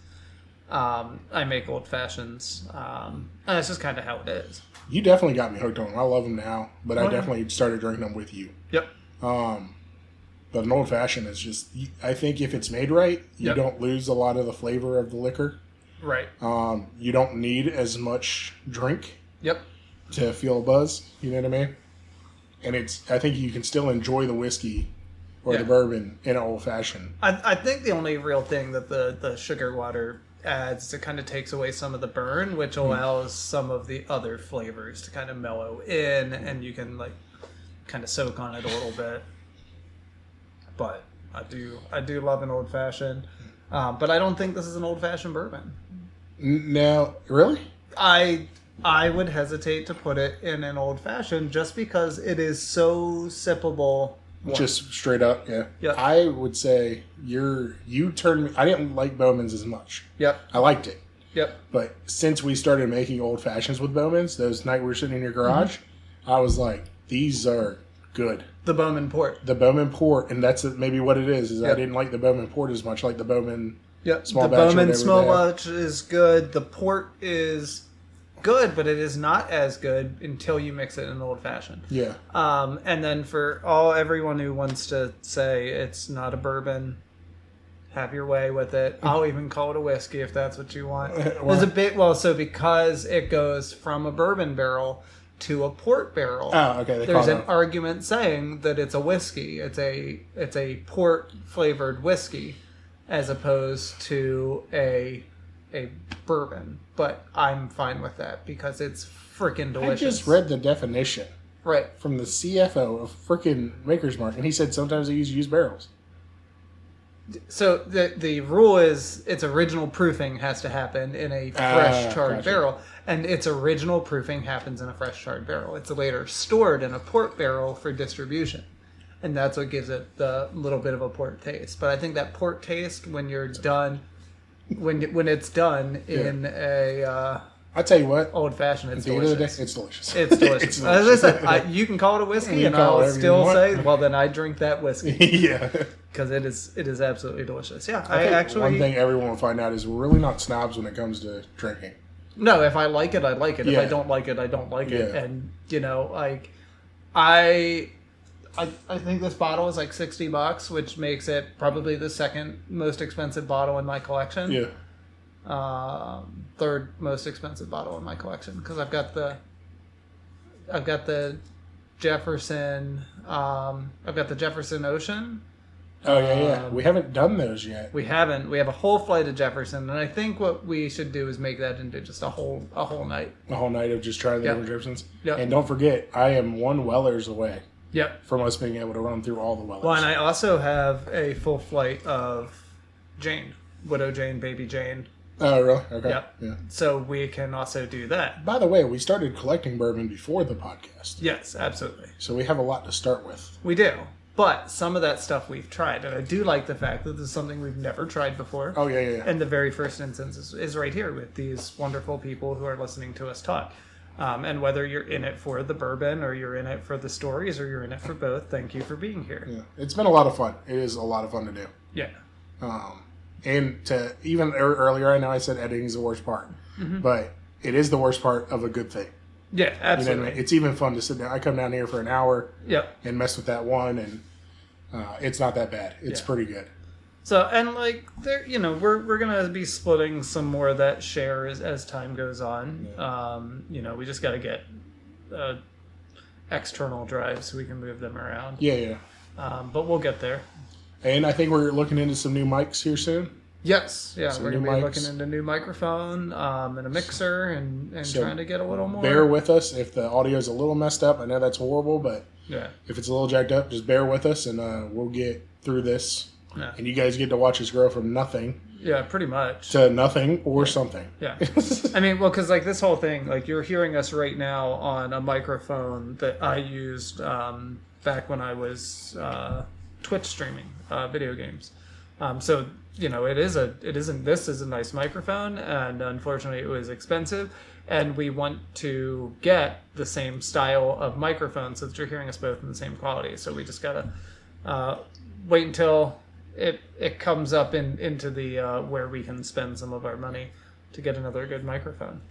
I make old fashions. And that's just kind of how it is. You definitely got me hooked on them. I love them now, but I definitely started drinking them with you. Yep. But an old fashioned is just, I think if it's made right, you don't lose a lot of the flavor of the liquor. Right. You don't need as much drink. Yep. To feel a buzz. You know what I mean? And I think you can still enjoy the whiskey or the bourbon in an old fashioned. I think the only real thing that the sugar water adds, it kind of takes away some of the burn, which allows some of the other flavors to kind of mellow in, and you can like kind of soak on it a little bit. But I do love an old fashioned, but I don't think this is an old fashioned bourbon. No, really? I would hesitate to put it in an old fashioned just because it is so sippable. Just straight up, yeah. Yep. I would say you turned me. I didn't like Bowman's as much. Yep. I liked it. Yep. But since we started making old fashions with Bowman's, those night we were sitting in your garage, I was like, these are good. The Bowman Port. The Bowman Port, and that's maybe what it is. I didn't like the Bowman Port as much, like the Bowman small batch. The Bowman small batch is good. The Port is good, but it is not as good until you mix it in an old fashioned. Yeah. And then for everyone who wants to say it's not a bourbon, have your way with it. I'll even call it a whiskey if that's what you want. There's a bit so because it goes from a bourbon barrel to a port barrel. Oh, okay. There's an argument saying that it's a whiskey. It's a port flavored whiskey, as opposed to a bourbon. But I'm fine with that because it's freaking delicious. I just read the definition. Right. From the CFO of freaking Maker's Mark, and he said sometimes they use used barrels. So the rule is its original proofing has to happen in a fresh charred barrel, and its original proofing happens in a fresh charred barrel. It's later stored in a port barrel for distribution, and that's what gives it the little bit of a port taste. But I think that port taste when you're done, when it's done in a I tell you what, old fashioned, it's at the end of the delicious. day, it's delicious. It's delicious. As I said, you can call it a whiskey, and I'll still say, well, then I drink that whiskey. Yeah. Because it is absolutely delicious. Yeah, I actually. One thing everyone will find out is we're really not snobs when it comes to drinking. No, if I like it, I like it. Yeah. If I don't like it, I don't like it. And like, I think this bottle is like $60, which makes it probably the second most expensive bottle in my collection. Yeah. Third most expensive bottle in my collection because I've got the Jefferson. I've got the Jefferson Ocean. Oh, yeah. We haven't done those yet. We haven't. We have a whole flight of Jefferson, and I think what we should do is make that into just a whole night. A whole night of just trying the different Jeffersons. Yep. And don't forget, I am one Wellers away. Yep. From us being able to run through all the Wellers. Well, and I also have a full flight of Jane. Widow Jane, Baby Jane. Oh, really? Okay. Yep. Yeah. So we can also do that. By the way, we started collecting bourbon before the podcast. Yes, absolutely. So we have a lot to start with. We do. But some of that stuff we've tried. And I do like the fact that this is something we've never tried before. Oh, yeah. And the very first instance is right here with these wonderful people who are listening to us talk. And whether you're in it for the bourbon or you're in it for the stories or you're in it for both, thank you for being here. Yeah. It's been a lot of fun. It is a lot of fun to do. Yeah. And to even earlier, I know I said editing is the worst part, but it is the worst part of a good thing. Yeah, absolutely. You know what I mean? It's even fun to sit down. I come down here for an hour and mess with that one, and it's not that bad. It's pretty good. So, and like, there, you know, we're going to be splitting some more of that share as time goes on. Yeah. You know, we just got to get external drives so we can move them around. Yeah. But we'll get there. And I think we're looking into some new mics here soon. Yes, yeah, some we're going to be looking into a new microphone and a mixer and so trying to get a little more. Bear with us if the audio is a little messed up. I know that's horrible, but if it's a little jacked up, just bear with us and we'll get through this. Yeah. And you guys get to watch us grow from nothing. Yeah, pretty much. To nothing or something. Yeah. I mean, well, because like this whole thing, like you're hearing us right now on a microphone that I used back when I was Twitch streaming video games. So, you know, this is a nice microphone, and unfortunately it was expensive, and we want to get the same style of microphone so that you're hearing us both in the same quality. So we just gotta wait until it comes up into the where we can spend some of our money to get another good microphone.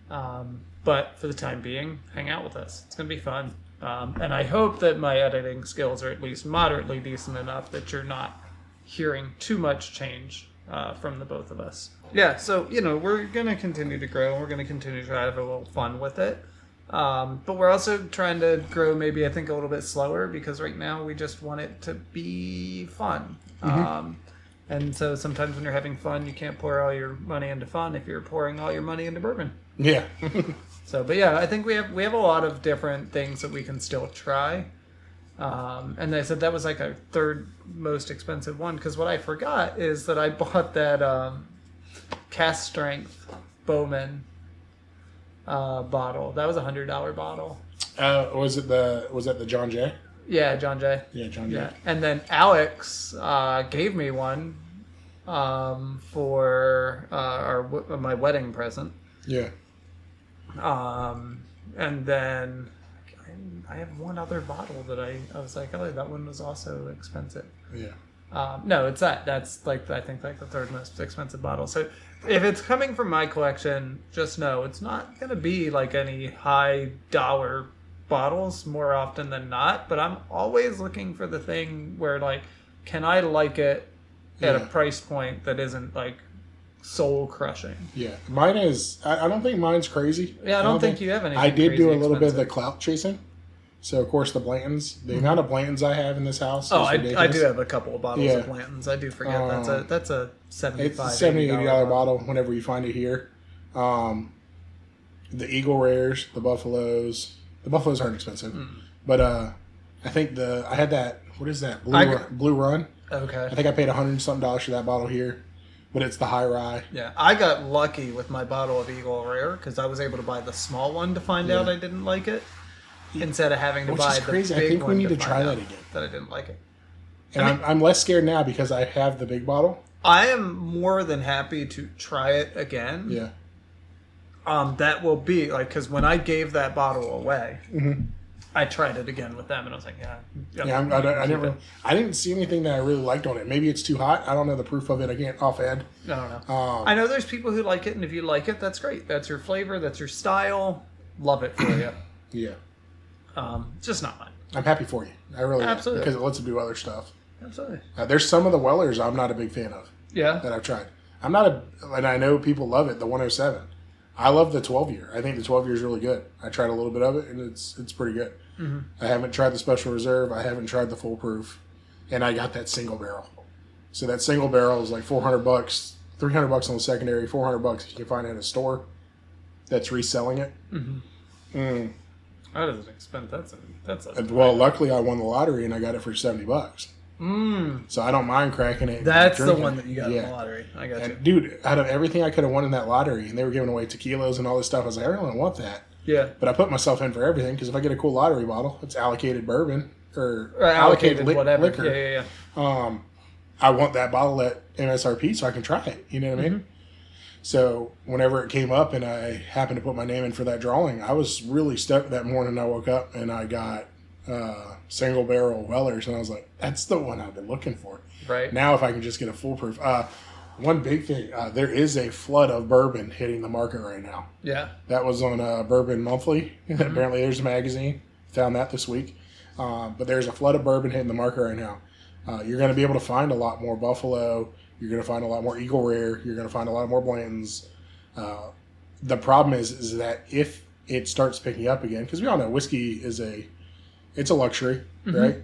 But for the time being, hang out with us. It's gonna be fun. And I hope that my editing skills are at least moderately decent enough that you're not hearing too much change from the both of us. Yeah, so, you know, we're going to continue to grow, and we're going to continue to try to have a little fun with it. But we're also trying to grow maybe, I think, a little bit slower, because right now we just want it to be fun. And so sometimes when you're having fun, you can't pour all your money into fun if you're pouring all your money into bourbon. Yeah. So, but yeah, I think we have a lot of different things that we can still try. And they said that was like our third most expensive one, because what I forgot is that I bought that cast strength Bourbon bottle. That was $100 bottle. Was that the John Jay? Yeah, John Jay. Yeah, John Jay. Yeah. And then Alex gave me one for my wedding present. Yeah. And then I have one other bottle that I was like, oh, that one was also expensive. Yeah. No, it's that. That's like, I think like the third most expensive bottle. So if it's coming from my collection, just know it's not going to be like any high dollar bottles more often than not. But I'm always looking for the thing where like, can I like it at a price point that isn't like soul crushing? Yeah, mine is. I don't think mine's crazy. Yeah, I don't think you have any. I did do a little bit of the clout chasing. So of course the Blantons, the amount of Blantons I have in this house. Oh, I do have a couple of bottles of Blantons. I do forget that's a $75. It's a $70-$80 bottle whenever you find it here. The Eagle Rares, the Buffaloes. The Buffaloes aren't expensive, but I think I had that. What is that? Blue Run. Okay. I think I paid $100-something for that bottle here. But it's the high rye. Yeah, I got lucky with my bottle of Eagle Rare because I was able to buy the small one to find out I didn't like it, instead of having to buy the big one. I think we need to try that again. That I didn't like it. And I'm less scared now because I have the big bottle. I am more than happy to try it again. Yeah. That will be like, because when I gave that bottle away, I tried it again with them, and I was like, I didn't see anything that I really liked on it. Maybe it's too hot. I don't know the proof of it. I can't offhand. I don't know. I know there's people who like it, and if you like it, that's great. That's your flavor. That's your style. Love it for you. Yeah. Just not mine. I'm happy for you. I really absolutely am, because it lets them do other stuff. Absolutely. There's some of the Wellers I'm not a big fan of. Yeah. That I've tried. I'm not and I know people love it. The 107. I love the 12-year. I think the 12-year is really good. I tried a little bit of it, and it's pretty good. Mm-hmm. I haven't tried the special reserve. I haven't tried the foolproof, and I got that single barrel. So that single barrel is like $400, $300 on the secondary, $400 if you can find it in a store that's reselling it. Mm-hmm. That doesn't expense. That's well, luckily I won the lottery and I got it for $70. So I don't mind cracking it. That's the one that you got in the lottery. I got you. Dude, out of everything I could have won in that lottery, and they were giving away tequilas and all this stuff, I was like, I really don't want that. Yeah. But I put myself in for everything because if I get a cool lottery bottle, it's allocated bourbon or allocated whatever. Liquor. Yeah. I want that bottle at MSRP so I can try it. You know what I mean? So whenever it came up and I happened to put my name in for that drawing, I was really stoked that morning. I woke up and I got single barrel Wellers, and I was like, that's the one I've been looking for. Right. Now if I can just get a foolproof. One big thing, there is a flood of bourbon hitting the market right now. Yeah. That was on Bourbon Monthly. Apparently there's a magazine. Found that this week. But there's a flood of bourbon hitting the market right now. You're going to be able to find a lot more Buffalo. You're going to find a lot more Eagle Rare. You're going to find a lot more Blantons. The problem is that if it starts picking up again, because we all know whiskey is it's a luxury, right?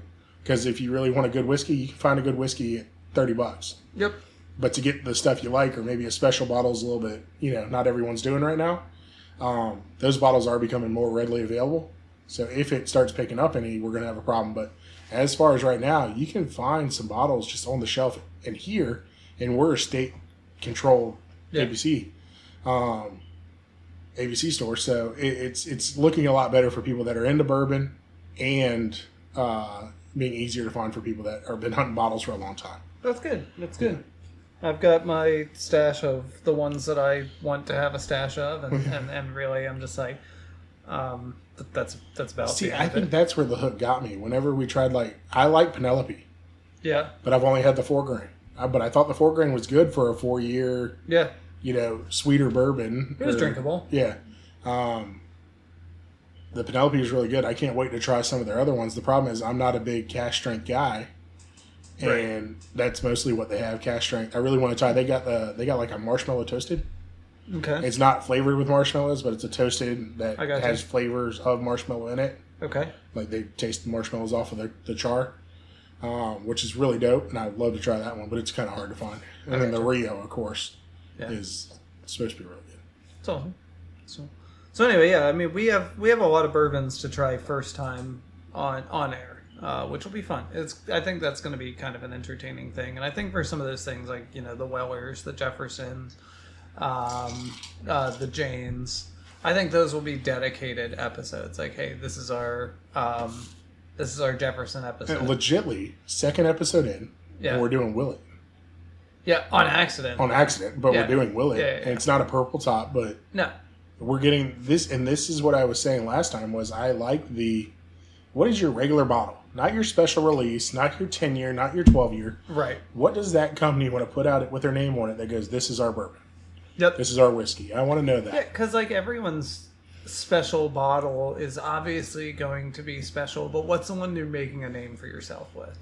Because if you really want a good whiskey, you can find a good whiskey at $30. Yep. But to get the stuff you like, or maybe a special bottle is a little bit, not everyone's doing right now. Those bottles are becoming more readily available. So if it starts picking up any, we're going to have a problem. But as far as right now, you can find some bottles just on the shelf and here, and we're a state-controlled ABC store. So it's looking a lot better for people that are into bourbon and being easier to find for people that have been hunting bottles for a long time. That's good. That's good. I've got my stash of the ones that I want to have a stash of, and really I'm just like, that's about. See, I think that's where the hook got me. Whenever we tried, I like Penelope. Yeah. But I've only had the 4 grain. But I thought the 4 grain was good for a 4-year. Yeah. Sweeter bourbon. It was drinkable. Yeah. The Penelope is really good. I can't wait to try some of their other ones. The problem is I'm not a big cash strength guy. And that's mostly what they have, cash strength. I really want to try. They got like a marshmallow toasted. Okay. It's not flavored with marshmallows, but it's a toasted that has you. flavors of marshmallow in it. Okay. Like they taste the marshmallows off of the char, which is really dope, and I'd love to try that one, but it's kind of hard to find. And then the Rio, of course, is supposed to be really good. It's awesome. So anyway, yeah, I mean, we have a lot of bourbons to try first time on air, which will be fun. I think that's going to be kind of an entertaining thing, and I think for some of those things like the Wellers, the Jeffersons, the Janes, I think those will be dedicated episodes. Like, hey, this is our Jefferson episode. And legitly, second episode in, and we're doing Willet. Yeah, on accident. But we're doing Willet. Yeah. And it's not a purple top, but no. We're getting this, and this is what I was saying last time, was I like what is your regular bottle? Not your special release, not your 10-year, not your 12-year. Right. What does that company want to put out with their name on it that goes, this is our bourbon? Yep. This is our whiskey. I want to know that. Yeah, because everyone's special bottle is obviously going to be special, but what's the one you're making a name for yourself with?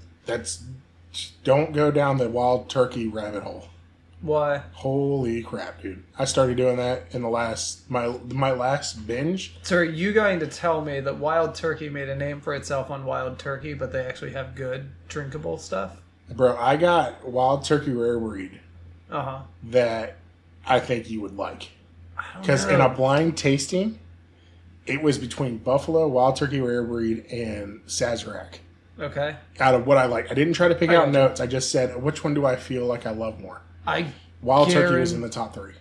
Don't go down the wild turkey rabbit hole. Why? Holy crap, dude. I started doing that in my last binge. So are you going to tell me that Wild Turkey made a name for itself on Wild Turkey, but they actually have good drinkable stuff? Bro, I got Wild Turkey Rare Breed that I think you would like. Because in a blind tasting, it was between Buffalo, Wild Turkey Rare Breed, and Sazerac. Okay. Out of what I like. I didn't try to pick out notes. I just said, which one do I feel like I love more? Wild Turkey was in the top 3.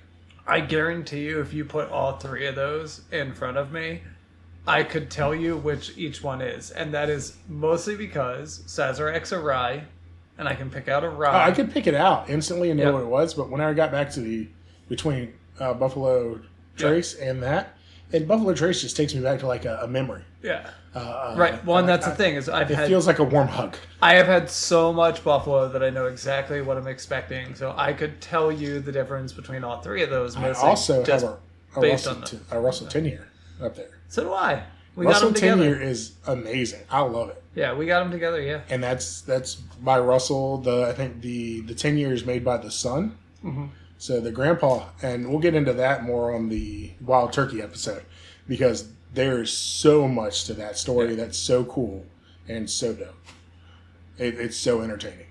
I guarantee you, if you put all 3 of those in front of me, I could tell you which each one is. And that is mostly because Sazerac's a rye, and I can pick out a rye. I could pick it out instantly and know what it was, but when I got back to between Buffalo Trace and that, and Buffalo Trace just takes me back to like a memory. Yeah. Right. Well, and that's the thing is it feels like a warm hug. I have had so much Buffalo that I know exactly what I'm expecting, so I could tell you the difference between all 3 of those. I also have a Russell 10-year up there. So do I. We Russell got them together. 10-year is amazing. I love it. Yeah, we got them together. Yeah. And that's by Russell. I think the 10-year is made by the Sun. Mm-hmm. So the grandpa, and we'll get into that more on the wild turkey episode, because there's so much to that story that's so cool and so dope. It's so entertaining.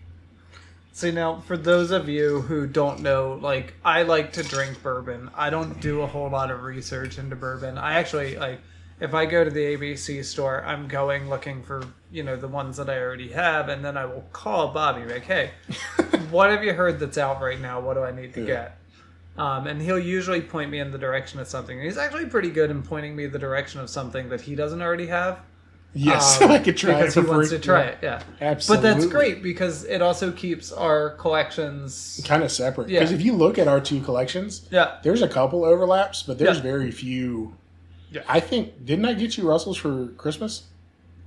See, now, for those of you who don't know, like, I like to drink bourbon. I don't do a whole lot of research into bourbon. I actually, like, if I go to the ABC store, I'm going looking for, the ones that I already have, and then I will call Bobby, like, hey, what have you heard that's out right now? What do I need to get? And he'll usually point me in the direction of something. And he's actually pretty good in pointing me the direction of something that he doesn't already have. Yes, I could try it for free. Because he wants to try it, yeah. Absolutely. But that's great, because it also keeps our collections kind of separate. Because if you look at our two collections, there's a couple overlaps, but there's very few. Yeah. I think, didn't I get you Russell's for Christmas?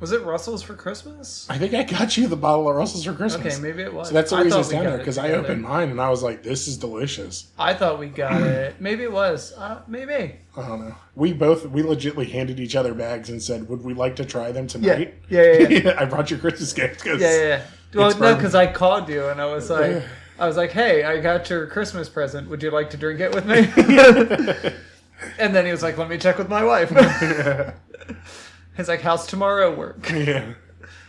Was it Russell's for Christmas? I think I got you the bottle of Russell's for Christmas. Okay, maybe it was. So that's the reason it's down there, because I opened mine and I was like, this is delicious. I thought we got it. Maybe it was. Maybe. I don't know. We legitimately handed each other bags and said, would we like to try them tonight? Yeah. I brought your Christmas gift. Yeah. Well, no, because I called you and I was like, hey, I got your Christmas present. Would you like to drink it with me? And then he was like, let me check with my wife. He's like, how's tomorrow work? Yeah.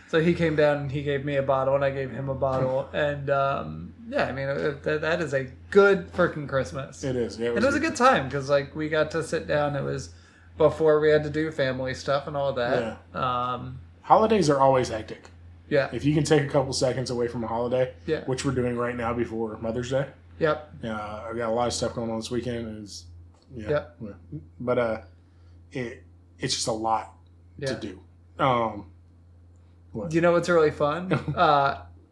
So he came down and he gave me a bottle and I gave him a bottle. And I mean, that is a good freaking Christmas. It is. Yeah, it was a good time because we got to sit down. It was before we had to do family stuff and all that. Yeah. Holidays are always hectic. Yeah. If you can take a couple seconds away from a holiday, yeah, which we're doing right now before Mother's Day. Yep. Yeah, I've got a lot of stuff going on this weekend. Yep. But it's just a lot to do. You know what's really fun?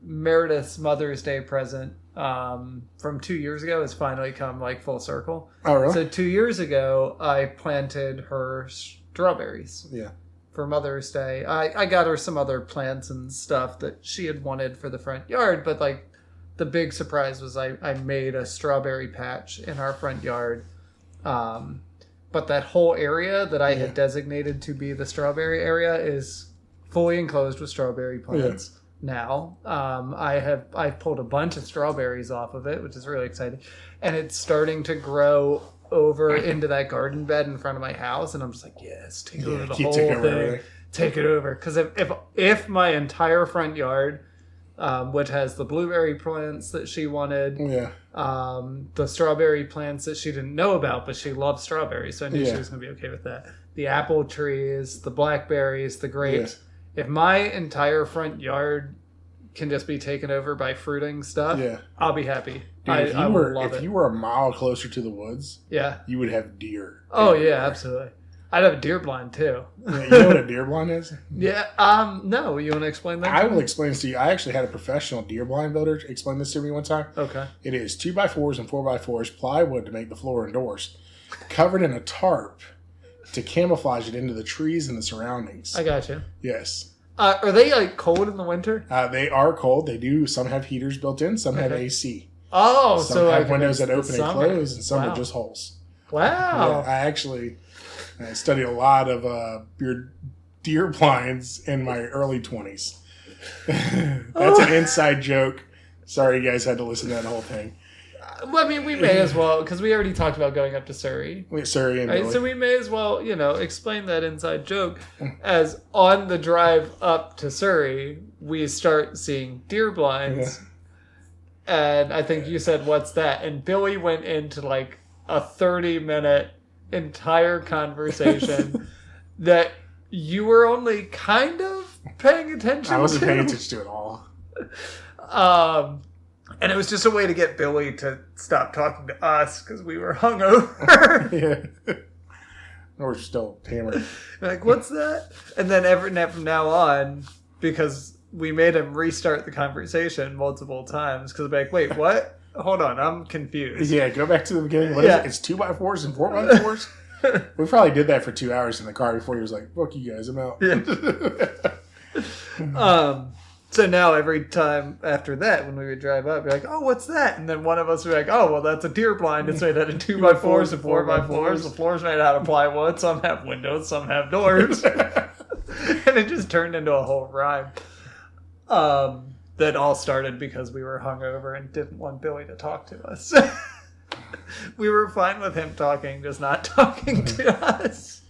Meredith's Mother's Day present from 2 years ago has finally come full circle. Oh, really? So 2 years ago, I planted her strawberries. Yeah. For Mother's Day. I got her some other plants and stuff that she had wanted for the front yard, but the big surprise was I made a strawberry patch in our front yard. But that whole area that I had designated to be the strawberry area is fully enclosed with strawberry plants now. I've pulled a bunch of strawberries off of it, which is really exciting. And it's starting to grow over into that garden bed in front of my house. And I'm just like, yes, take over the whole thing. Take it over. Because if my entire front yard, which has the blueberry plants that she wanted, the strawberry plants that she didn't know about, but she loved strawberries, so I knew she was going to be okay with that. The apple trees, the blackberries, the grapes. If my entire front yard can just be taken over by fruiting stuff, I'll be happy. Dude, if you were a mile closer to the woods, you would have deer. Oh, yeah, absolutely. I'd have a deer blind, too. You know what a deer blind is? Yeah. No, you want to explain that? I will explain this to you. I actually had a professional deer blind builder explain this to me one time. Okay. It is 2x4s and 4x4s, plywood to make the floor indoors, covered in a tarp to camouflage it into the trees and the surroundings. I got you. Yes. Are they cold in the winter? They are cold. They do. Some have heaters built in. Some have AC. Oh, some have windows that open and close, and some are just holes. Wow. I studied a lot of deer blinds in my early 20s. That's an inside joke. Sorry you guys had to listen to that whole thing. Well, I mean, we may as well, because we already talked about going up to Surrey. Surrey and Billy. So we may as well, explain that inside joke as on the drive up to Surrey, we start seeing deer blinds. Yeah. And I think you said, what's that? And Billy went into a 30-minute entire conversation that you were only kind of paying attention to. I wasn't paying attention to it all. And it was just a way to get Billy to stop talking to us because we were hungover. We're still hammered. What's that? And then from now on, because we made him restart the conversation multiple times, because we're wait, what? Hold on, I'm confused. Yeah, go back to the beginning. What is it? It's 2x4s and 4x4s? We probably did that for 2 hours in the car before he was like, fuck you guys, I'm out. Yeah. So now every time after that, when we would drive up, we'd be like, oh, what's that? And then one of us would be like, oh, well, that's a deer blind. It's made out of 2x4s and 4x4s. The floor's made out of plywood. Some have windows, some have doors. And it just turned into a whole rhyme. That all started because we were hungover and didn't want Billy to talk to us. We were fine with him talking, just not talking to us.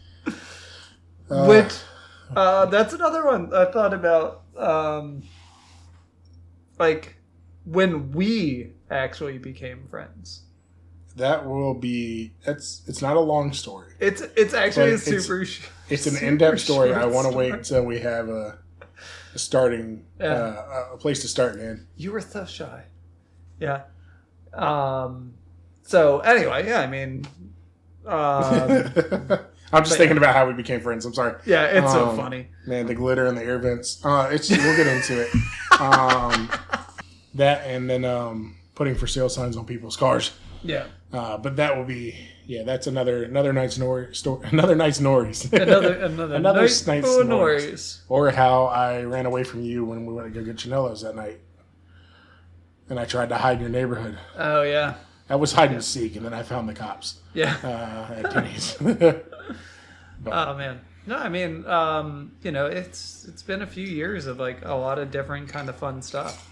Which, that's another one I thought about. Like, when we actually became friends. That will be. It's not a long story. It's actually It's an in-depth story. I want to wait until we have a starting a place to start in. You were so shy. Yeah. So anyway, yeah. I mean, I'm just thinking about how we became friends. I'm sorry. Yeah, it's so funny. Man, the glitter and the air vents. We'll get into it. That and then putting for sale signs on people's cars. Yeah. But that will be that's another night's story. Another night's Norries. another night's full of Norries. Or how I ran away from you when we went to go get Chanelos that night, and I tried to hide in your neighborhood. Oh yeah. I was hide and seek, and then I found the cops. Yeah. At Denny's. Oh man. No, I mean, it's been a few years of like a lot of different kind of fun stuff.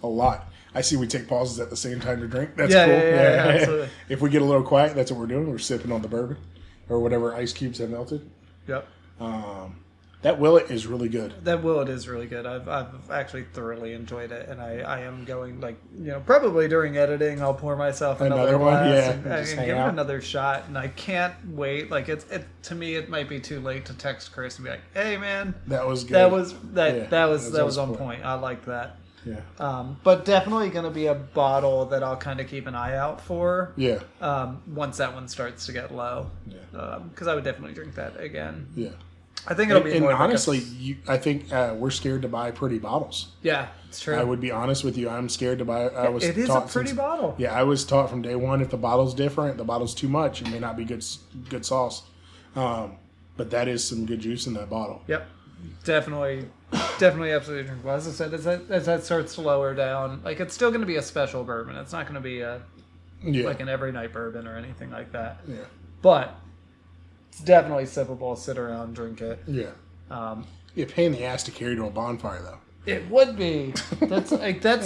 A lot. I see we take pauses at the same time to drink. That's cool. Yeah, absolutely. If we get a little quiet, that's what we're doing. We're sipping on the bourbon or whatever ice cubes have melted. Yep. That Willet is really good. That Willet is really good. I've actually thoroughly enjoyed it, and I am going probably during editing I'll pour myself another one, glass and give it another shot. And I can't wait. Like it to me, it might be too late to text Chris and be like, "Hey man, that was good. That was on point. I like that." Yeah. But definitely going to be a bottle that I'll kind of keep an eye out for. Yeah. Once that one starts to get low. Yeah. Because I would definitely drink that again. Yeah. I think it'll be more. And honestly, I think we're scared to buy pretty bottles. Yeah, it's true. I would be honest with you. I'm scared to buy. It is a pretty bottle. Yeah, I was taught from day one if the bottle's different, the bottle's too much, it may not be good sauce. But that is some good juice in that bottle. Yep. Definitely absolutely drinkable. As I said, as that starts to lower down, like it's still going to be a special bourbon. It's not going to be like an every night bourbon or anything like that. Yeah. But it's definitely sippable. Sit around, drink it. Yeah. You're a pain in the ass to carry to a bonfire, though. It would be. That's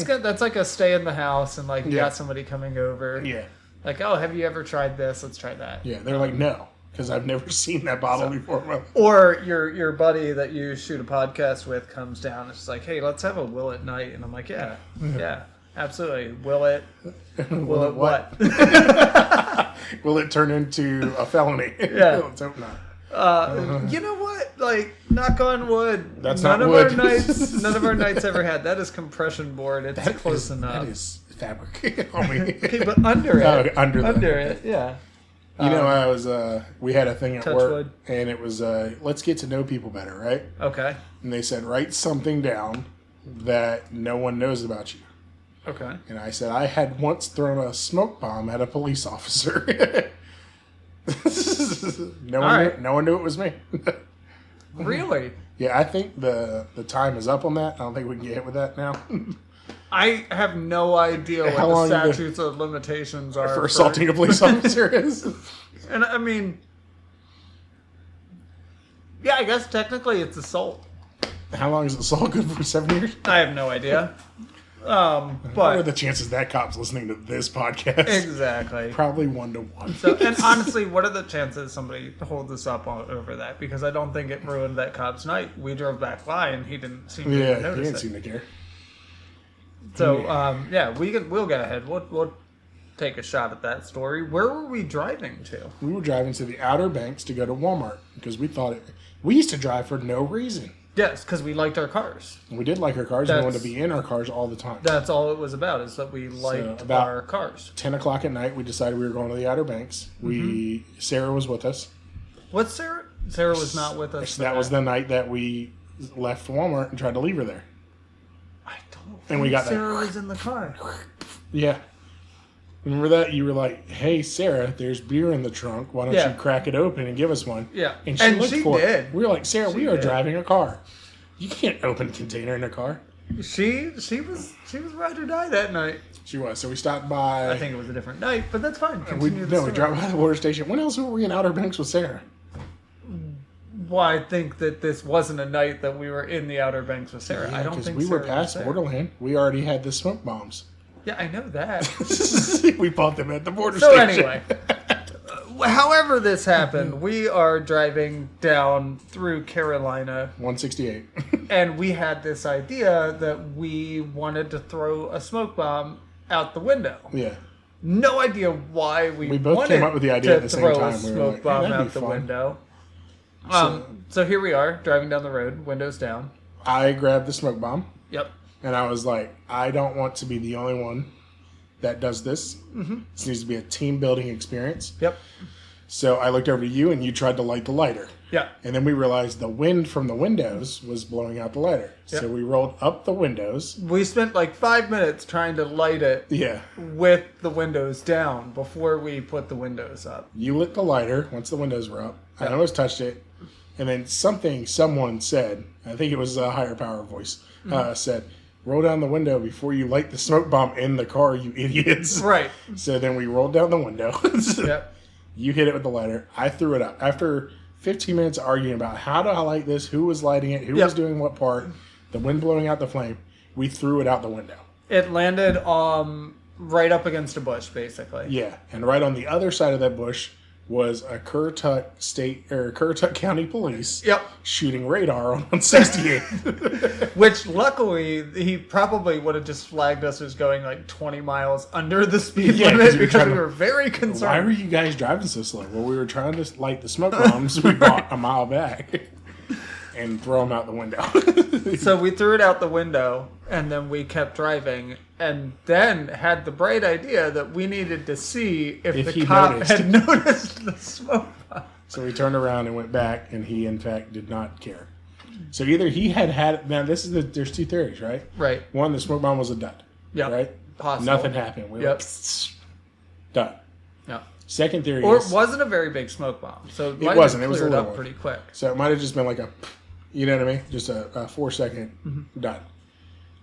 good. That's like a stay in the house and like you got somebody coming over. Yeah. Like, oh, have you ever tried this? Let's try that. Yeah. They're like, no. Because I've never seen that bottle before. Or your buddy that you shoot a podcast with comes down and it's like, hey, let's have a Willet night. And I'm like, yeah, absolutely. Willet what? Will it turn into a felony? Yeah. Let's hope not. You know what? Like, knock on wood. That's none of wood. None of our nights ever had. That is compression board. It's close enough. That is fabric. Okay, but under it. Under it, yeah. You know, we had a thing at work, wood. and it was, let's get to know people better, right? Okay. And they said, write something down that no one knows about you. Okay. And I said, I had once thrown a smoke bomb at a police officer. No one knew it was me. Really? Yeah, I think the time is up on that. I don't think we can get hit with that now. I have no idea what the statutes of limitations are for assaulting a police officer is. And I mean, yeah, I guess technically it's assault. How long is assault good for? 7 years? I have no idea. But what are the chances that cop's listening to this podcast? Exactly. Probably 1 to 1. So, and honestly, what are the chances somebody holds us up over that? Because I don't think it ruined that cop's night. We drove back by and he didn't seem to notice it. He didn't seem to care. So, we'll get ahead. We'll take a shot at that story. Where were we driving to? We were driving to the Outer Banks to go to Walmart because we used to drive for no reason. Yes, because we liked our cars. We did like our cars. We wanted to be in our cars all the time. That's all it was about, is that we liked our cars. 10 o'clock at night, we decided we were going to the Outer Banks. Sarah was with us. What's Sarah? Sarah was not with us. That was the night that we left Walmart and tried to leave her there. I don't and we got Sarah was in the car. Yeah. Remember that? You were like, hey, Sarah, there's beer in the trunk. Why don't you crack it open and give us one? Yeah. And she looked for did. it. We were like, Sarah, we are driving a car. You can't open a container in a car. She was ride or die that night. She was. So we stopped by. I think it was a different night, but that's fine. We dropped by the water station. When else were we in Outer Banks with Sarah? Well, I think that this wasn't a night that we were in the Outer Banks with Sarah. Yeah, I don't think we Sarah were past was Borderland. We already had the smoke bombs. Yeah, I know that. We bought them at the border So station. anyway, however this happened, we are driving down through Carolina, 168. and we had this idea that we wanted to throw a smoke bomb out the window. Yeah. No idea why we both wanted came up with the idea to at the same throw time. a We were smoke like, bomb that'd be out the fun. window. So here we are, driving down the road, windows down. I grabbed the smoke bomb, Yep. and I was like, I don't want to be the only one that does this. Mm-hmm. This needs to be a team-building experience. Yep. So I looked over to you, and you tried to light the lighter. Yeah. And then we realized the wind from the windows was blowing out the lighter. Yep. So we rolled up the windows. We spent like 5 minutes trying to light it Yeah. with the windows down before we put the windows up. You lit the lighter once the windows were up. I almost touched it. And then someone said, I think it was a higher power voice, said, roll down the window before you light the smoke bomb in the car, you idiots. Right. So then we rolled down the window. Yep. You hit it with the lighter. I threw it up. After 15 minutes arguing about how do I light this, who was lighting it, who was doing what part, the wind blowing out the flame, we threw it out the window. It landed right up against a bush, basically. Yeah. And right on the other side of that bush was a Currituck County Police Yep. shooting radar on 168. Which, luckily, he probably would have just flagged us as going like 20 miles under the speed Yeah, limit 'cause because we were very concerned. Why were you guys driving so slow? Well, we were trying to light the smoke bombs we bought a mile back and throw them out the window. So we threw it out the window, and then we kept driving, and then had the bright idea that we needed to see if If the he cop noticed. had noticed the smoke bomb. So we turned around and went back, and he, in fact, did not care. So either he had now this is there's two theories, right? Right. One, the smoke bomb was a dud. Yep. Right? Possible. Nothing happened. We Yep. done. Yeah. Second theory Or is... it wasn't a very big smoke bomb, so it It wasn't. It It was a cleared little up one. pretty quick. So it might have just been like a, you know what I mean? Just a 4-second done.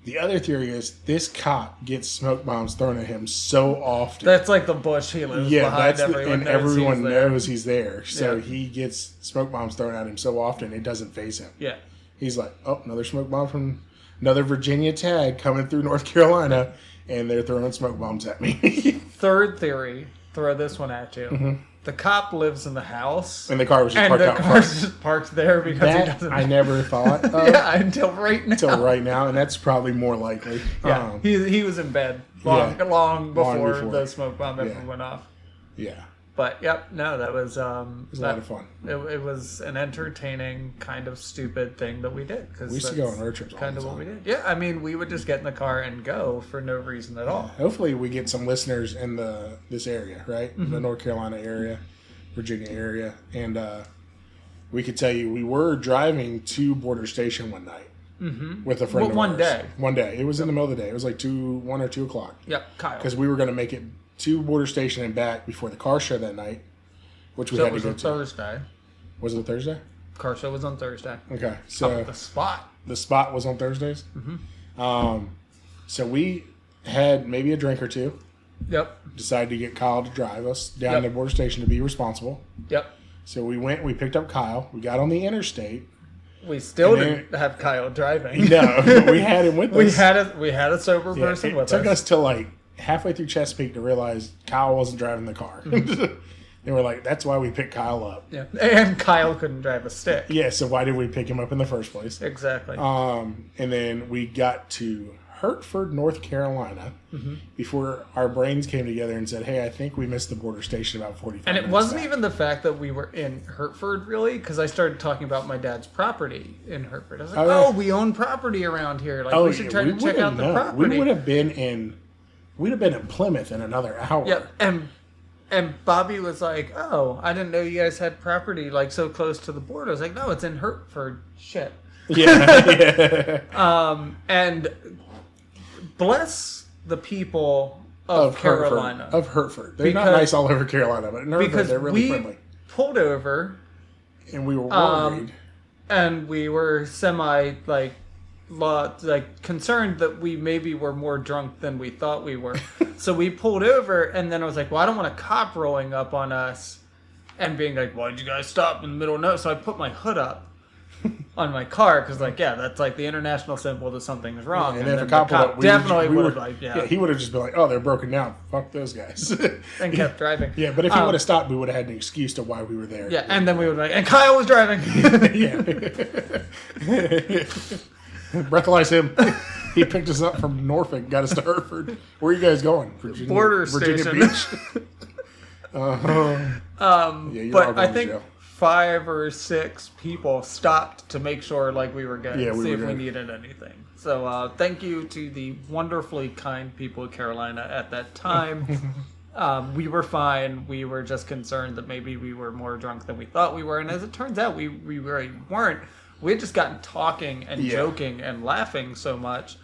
The other theory is this cop gets smoke bombs thrown at him so often. That's like the bush he lives behind. Everyone knows he's there. So Yeah. he gets smoke bombs thrown at him so often it doesn't faze him. Yeah. He's like, oh, another smoke bomb from another Virginia tag coming through North Carolina, and they're throwing smoke bombs at me. Third theory, throw this one at you. The cop lives in the house. And the car was just and parked the out car's front. just parked there because he That doesn't. I never thought of Yeah, until right now. until right now, and that's probably more likely. Yeah, he was in bed long before before. the smoke bomb ever Yeah. went off. Yeah. But yep, no, that was It was a lot of fun. It was an entertaining kind of stupid thing that we did because We used to go on road trips all Kind the of what we time. did. Yeah, I mean, we would just get in the car and go for no reason at all. Hopefully we get some listeners in this area, right? The North Carolina area, Virginia area. And we could tell you we were driving to Border Station one night with a friend of one ours. day. One day. It was in the middle of the day. It was like 1 or 2 o'clock. Yep, Kyle. Because we were going to make it to Border Station and back before the car show that night, which we So had it to was go on to. Thursday. Was it a Thursday? Car show was on Thursday. Okay. So The spot. the spot was on Thursdays. So we had maybe a drink or two. Yep. Decided to get Kyle to drive us down Yep. to Border Station to be responsible. Yep. So we went, we picked up Kyle. We got on the interstate. We still And then- didn't have Kyle driving. No, but we had him with we us. had a sober Yeah, person it with took us. us till like halfway through Chesapeake to realize Kyle wasn't driving the car. They were like, that's why we picked Kyle up. Yeah, and Kyle couldn't drive a stick. Yeah, so why did we pick him up in the first place? Exactly. And then we got to Hertford, North Carolina, before our brains came together and said, hey, I think we missed the Border Station about 45 And it minutes wasn't back. even the fact that we were in Hertford, really, because I started talking about my dad's property in Hertford. I was like, Oh, yeah. we own property around here. Like, we should try to check wouldn't out the know. property. We would have been in Plymouth in another hour. Yeah, and Bobby was like, oh, I didn't know you guys had property, like, so close to the border. I was like, no, it's in Hertford. Shit. Yeah. And bless the people of Carolina. Of Hertford. They're not Because- nice all over Carolina, but in Hertford, because they're really we friendly. pulled over And we were worried. and we were concerned that we maybe were more drunk than we thought we were. So we pulled over, and then I was like, well, I don't want a cop rolling up on us and being like, why'd you guys stop in the middle of nowhere? So I put my hood up on my car because, like, yeah, that's like the international symbol that something's wrong. And then if a cop definitely would have, like, yeah, he would have just been like, "Oh, they're broken down. Fuck those guys," and kept driving. Yeah, but if he would have stopped, we would have had an excuse to why we were there. Yeah, and then we would be like, and Kyle was driving. Yeah. Breathalyze him. He picked us up from Norfolk, got us to Hereford. Where are you guys going? Border Virginia station. Beach. But I think 5 or 6 people stopped to make sure, like, we were good, see if we needed anything. So thank you to the wonderfully kind people of Carolina at that time. We were fine. We were just concerned that maybe we were more drunk than we thought we were. And as it turns out, we really weren't. We had just gotten talking and joking and laughing so much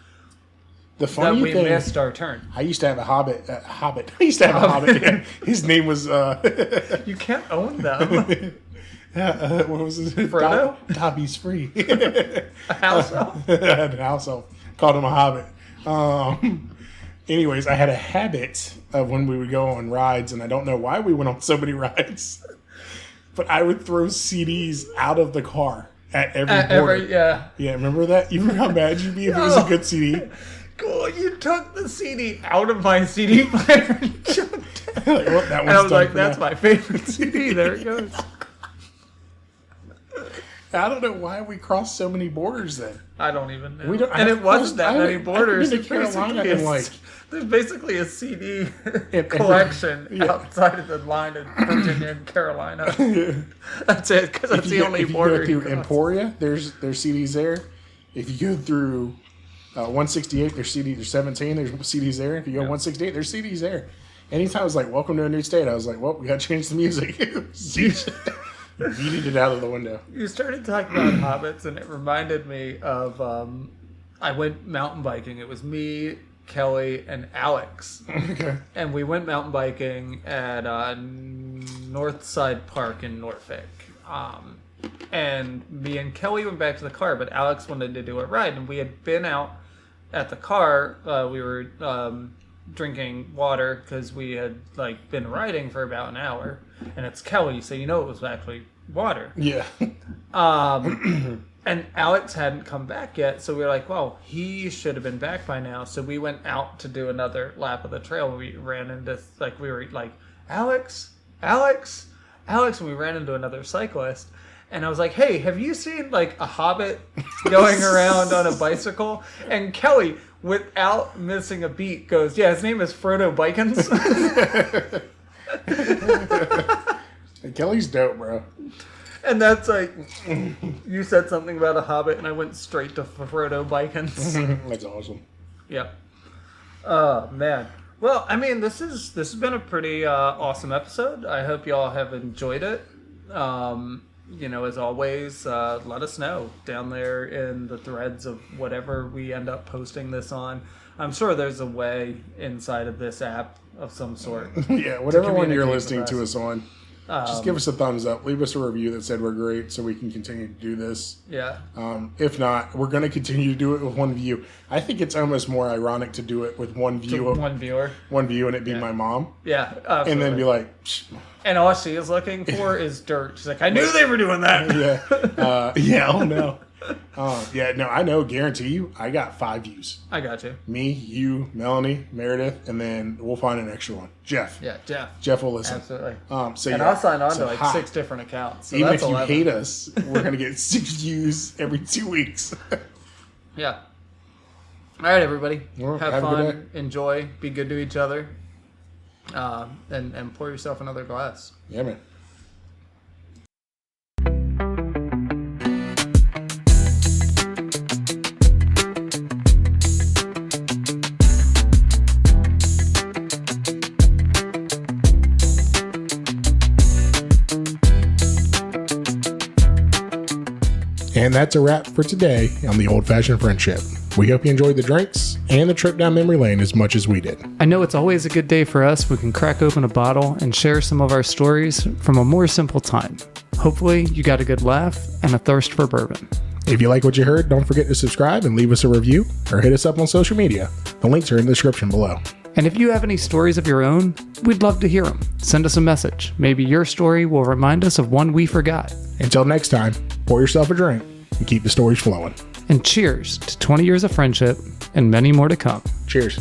that we missed our turn. I used to have a hobbit. I used to have a hobbit. Yeah. His name was... You can't own them. What was his name? Frodo? Dobby's free. A house elf? I had a house elf. Called him a hobbit. Anyways, I had a habit of when we would go on rides, and I don't know why we went on so many rides, but I would throw CDs out of the car at every border. Yeah, remember that? You remember how mad you'd be if it was a good CD? Cool, you took the CD out of my CD player and chucked it. And I was like, that's my favorite CD. There it goes. I don't know why we crossed so many borders then. I don't even know. It wasn't that many borders. There's basically a CD collection outside of the line of Virginia and Carolina. That's it, because that's the only border. If you go through Emporia, there's CDs there. If you go through 168, there's 17, there's CDs there. If you go 168, there's CDs there. Anytime I was like, welcome to a new state, I was like, well, we got to change the music. Yeeted it out of the window. You started talking about hobbits, and it reminded me of I went mountain biking. It was me, Kelly, and Alex. Okay. And we went mountain biking at Northside Park in Norfolk. And me and Kelly went back to the car, but Alex wanted to do a ride. And we had been out at the car. We were drinking water because we had been riding for about an hour. And it's Kelly, so you know it was actually water. Yeah. And Alex hadn't come back yet, so we were like, well, he should have been back by now. So we went out to do another lap of the trail. We ran into, we were like, Alex, and we ran into another cyclist. And I was like, hey, have you seen, a hobbit going around on a bicycle? And Kelly, without missing a beat, goes, yeah, his name is Frodo Bikins. Kelly's dope, bro. And that's you said something about a hobbit, and I went straight to Frodo Bikins. That's awesome. Yep. Oh, man. Well, I mean, this has been a pretty awesome episode. I hope y'all have enjoyed it. As always, let us know down there in the threads of whatever we end up posting this on. I'm sure there's a way inside of this app of some sort. Yeah, whatever one you're listening to us on. Just give us a thumbs up. Leave us a review that said we're great so we can continue to do this. Yeah. If not, we're going to continue to do it with one view. I think it's almost more ironic to do it with one view. One viewer. One view and it be my mom. Yeah. Absolutely. And then be like... Psh. And all she is looking for is dirt. She's like, I knew they were doing that. Yeah. Oh, no. I know. Guarantee you, I got 5 views. I got you. Me, you, Melanie, Meredith, and then we'll find an extra one. Jeff. Yeah, Jeff. Jeff will listen. Absolutely. I'll sign on to 6 different accounts. So even that's if you 11. hate us, we're going to get 6 views every 2 weeks. Yeah. All right, everybody. Well, have fun. Enjoy. Be good to each other. And pour yourself another glass. Yeah, man. And that's a wrap for today on the Old Fashioned Friendship. We hope you enjoyed the drinks and the trip down memory lane as much as we did. I know it's always a good day for us. We can crack open a bottle and share some of our stories from a more simple time. Hopefully you got a good laugh and a thirst for bourbon. If you like what you heard, don't forget to subscribe and leave us a review or hit us up on social media. The links are in the description below. And if you have any stories of your own, we'd love to hear them. Send us a message. Maybe your story will remind us of one we forgot. Until next time, pour yourself a drink and keep the stories flowing. And cheers to 20 years of friendship and many more to come. Cheers.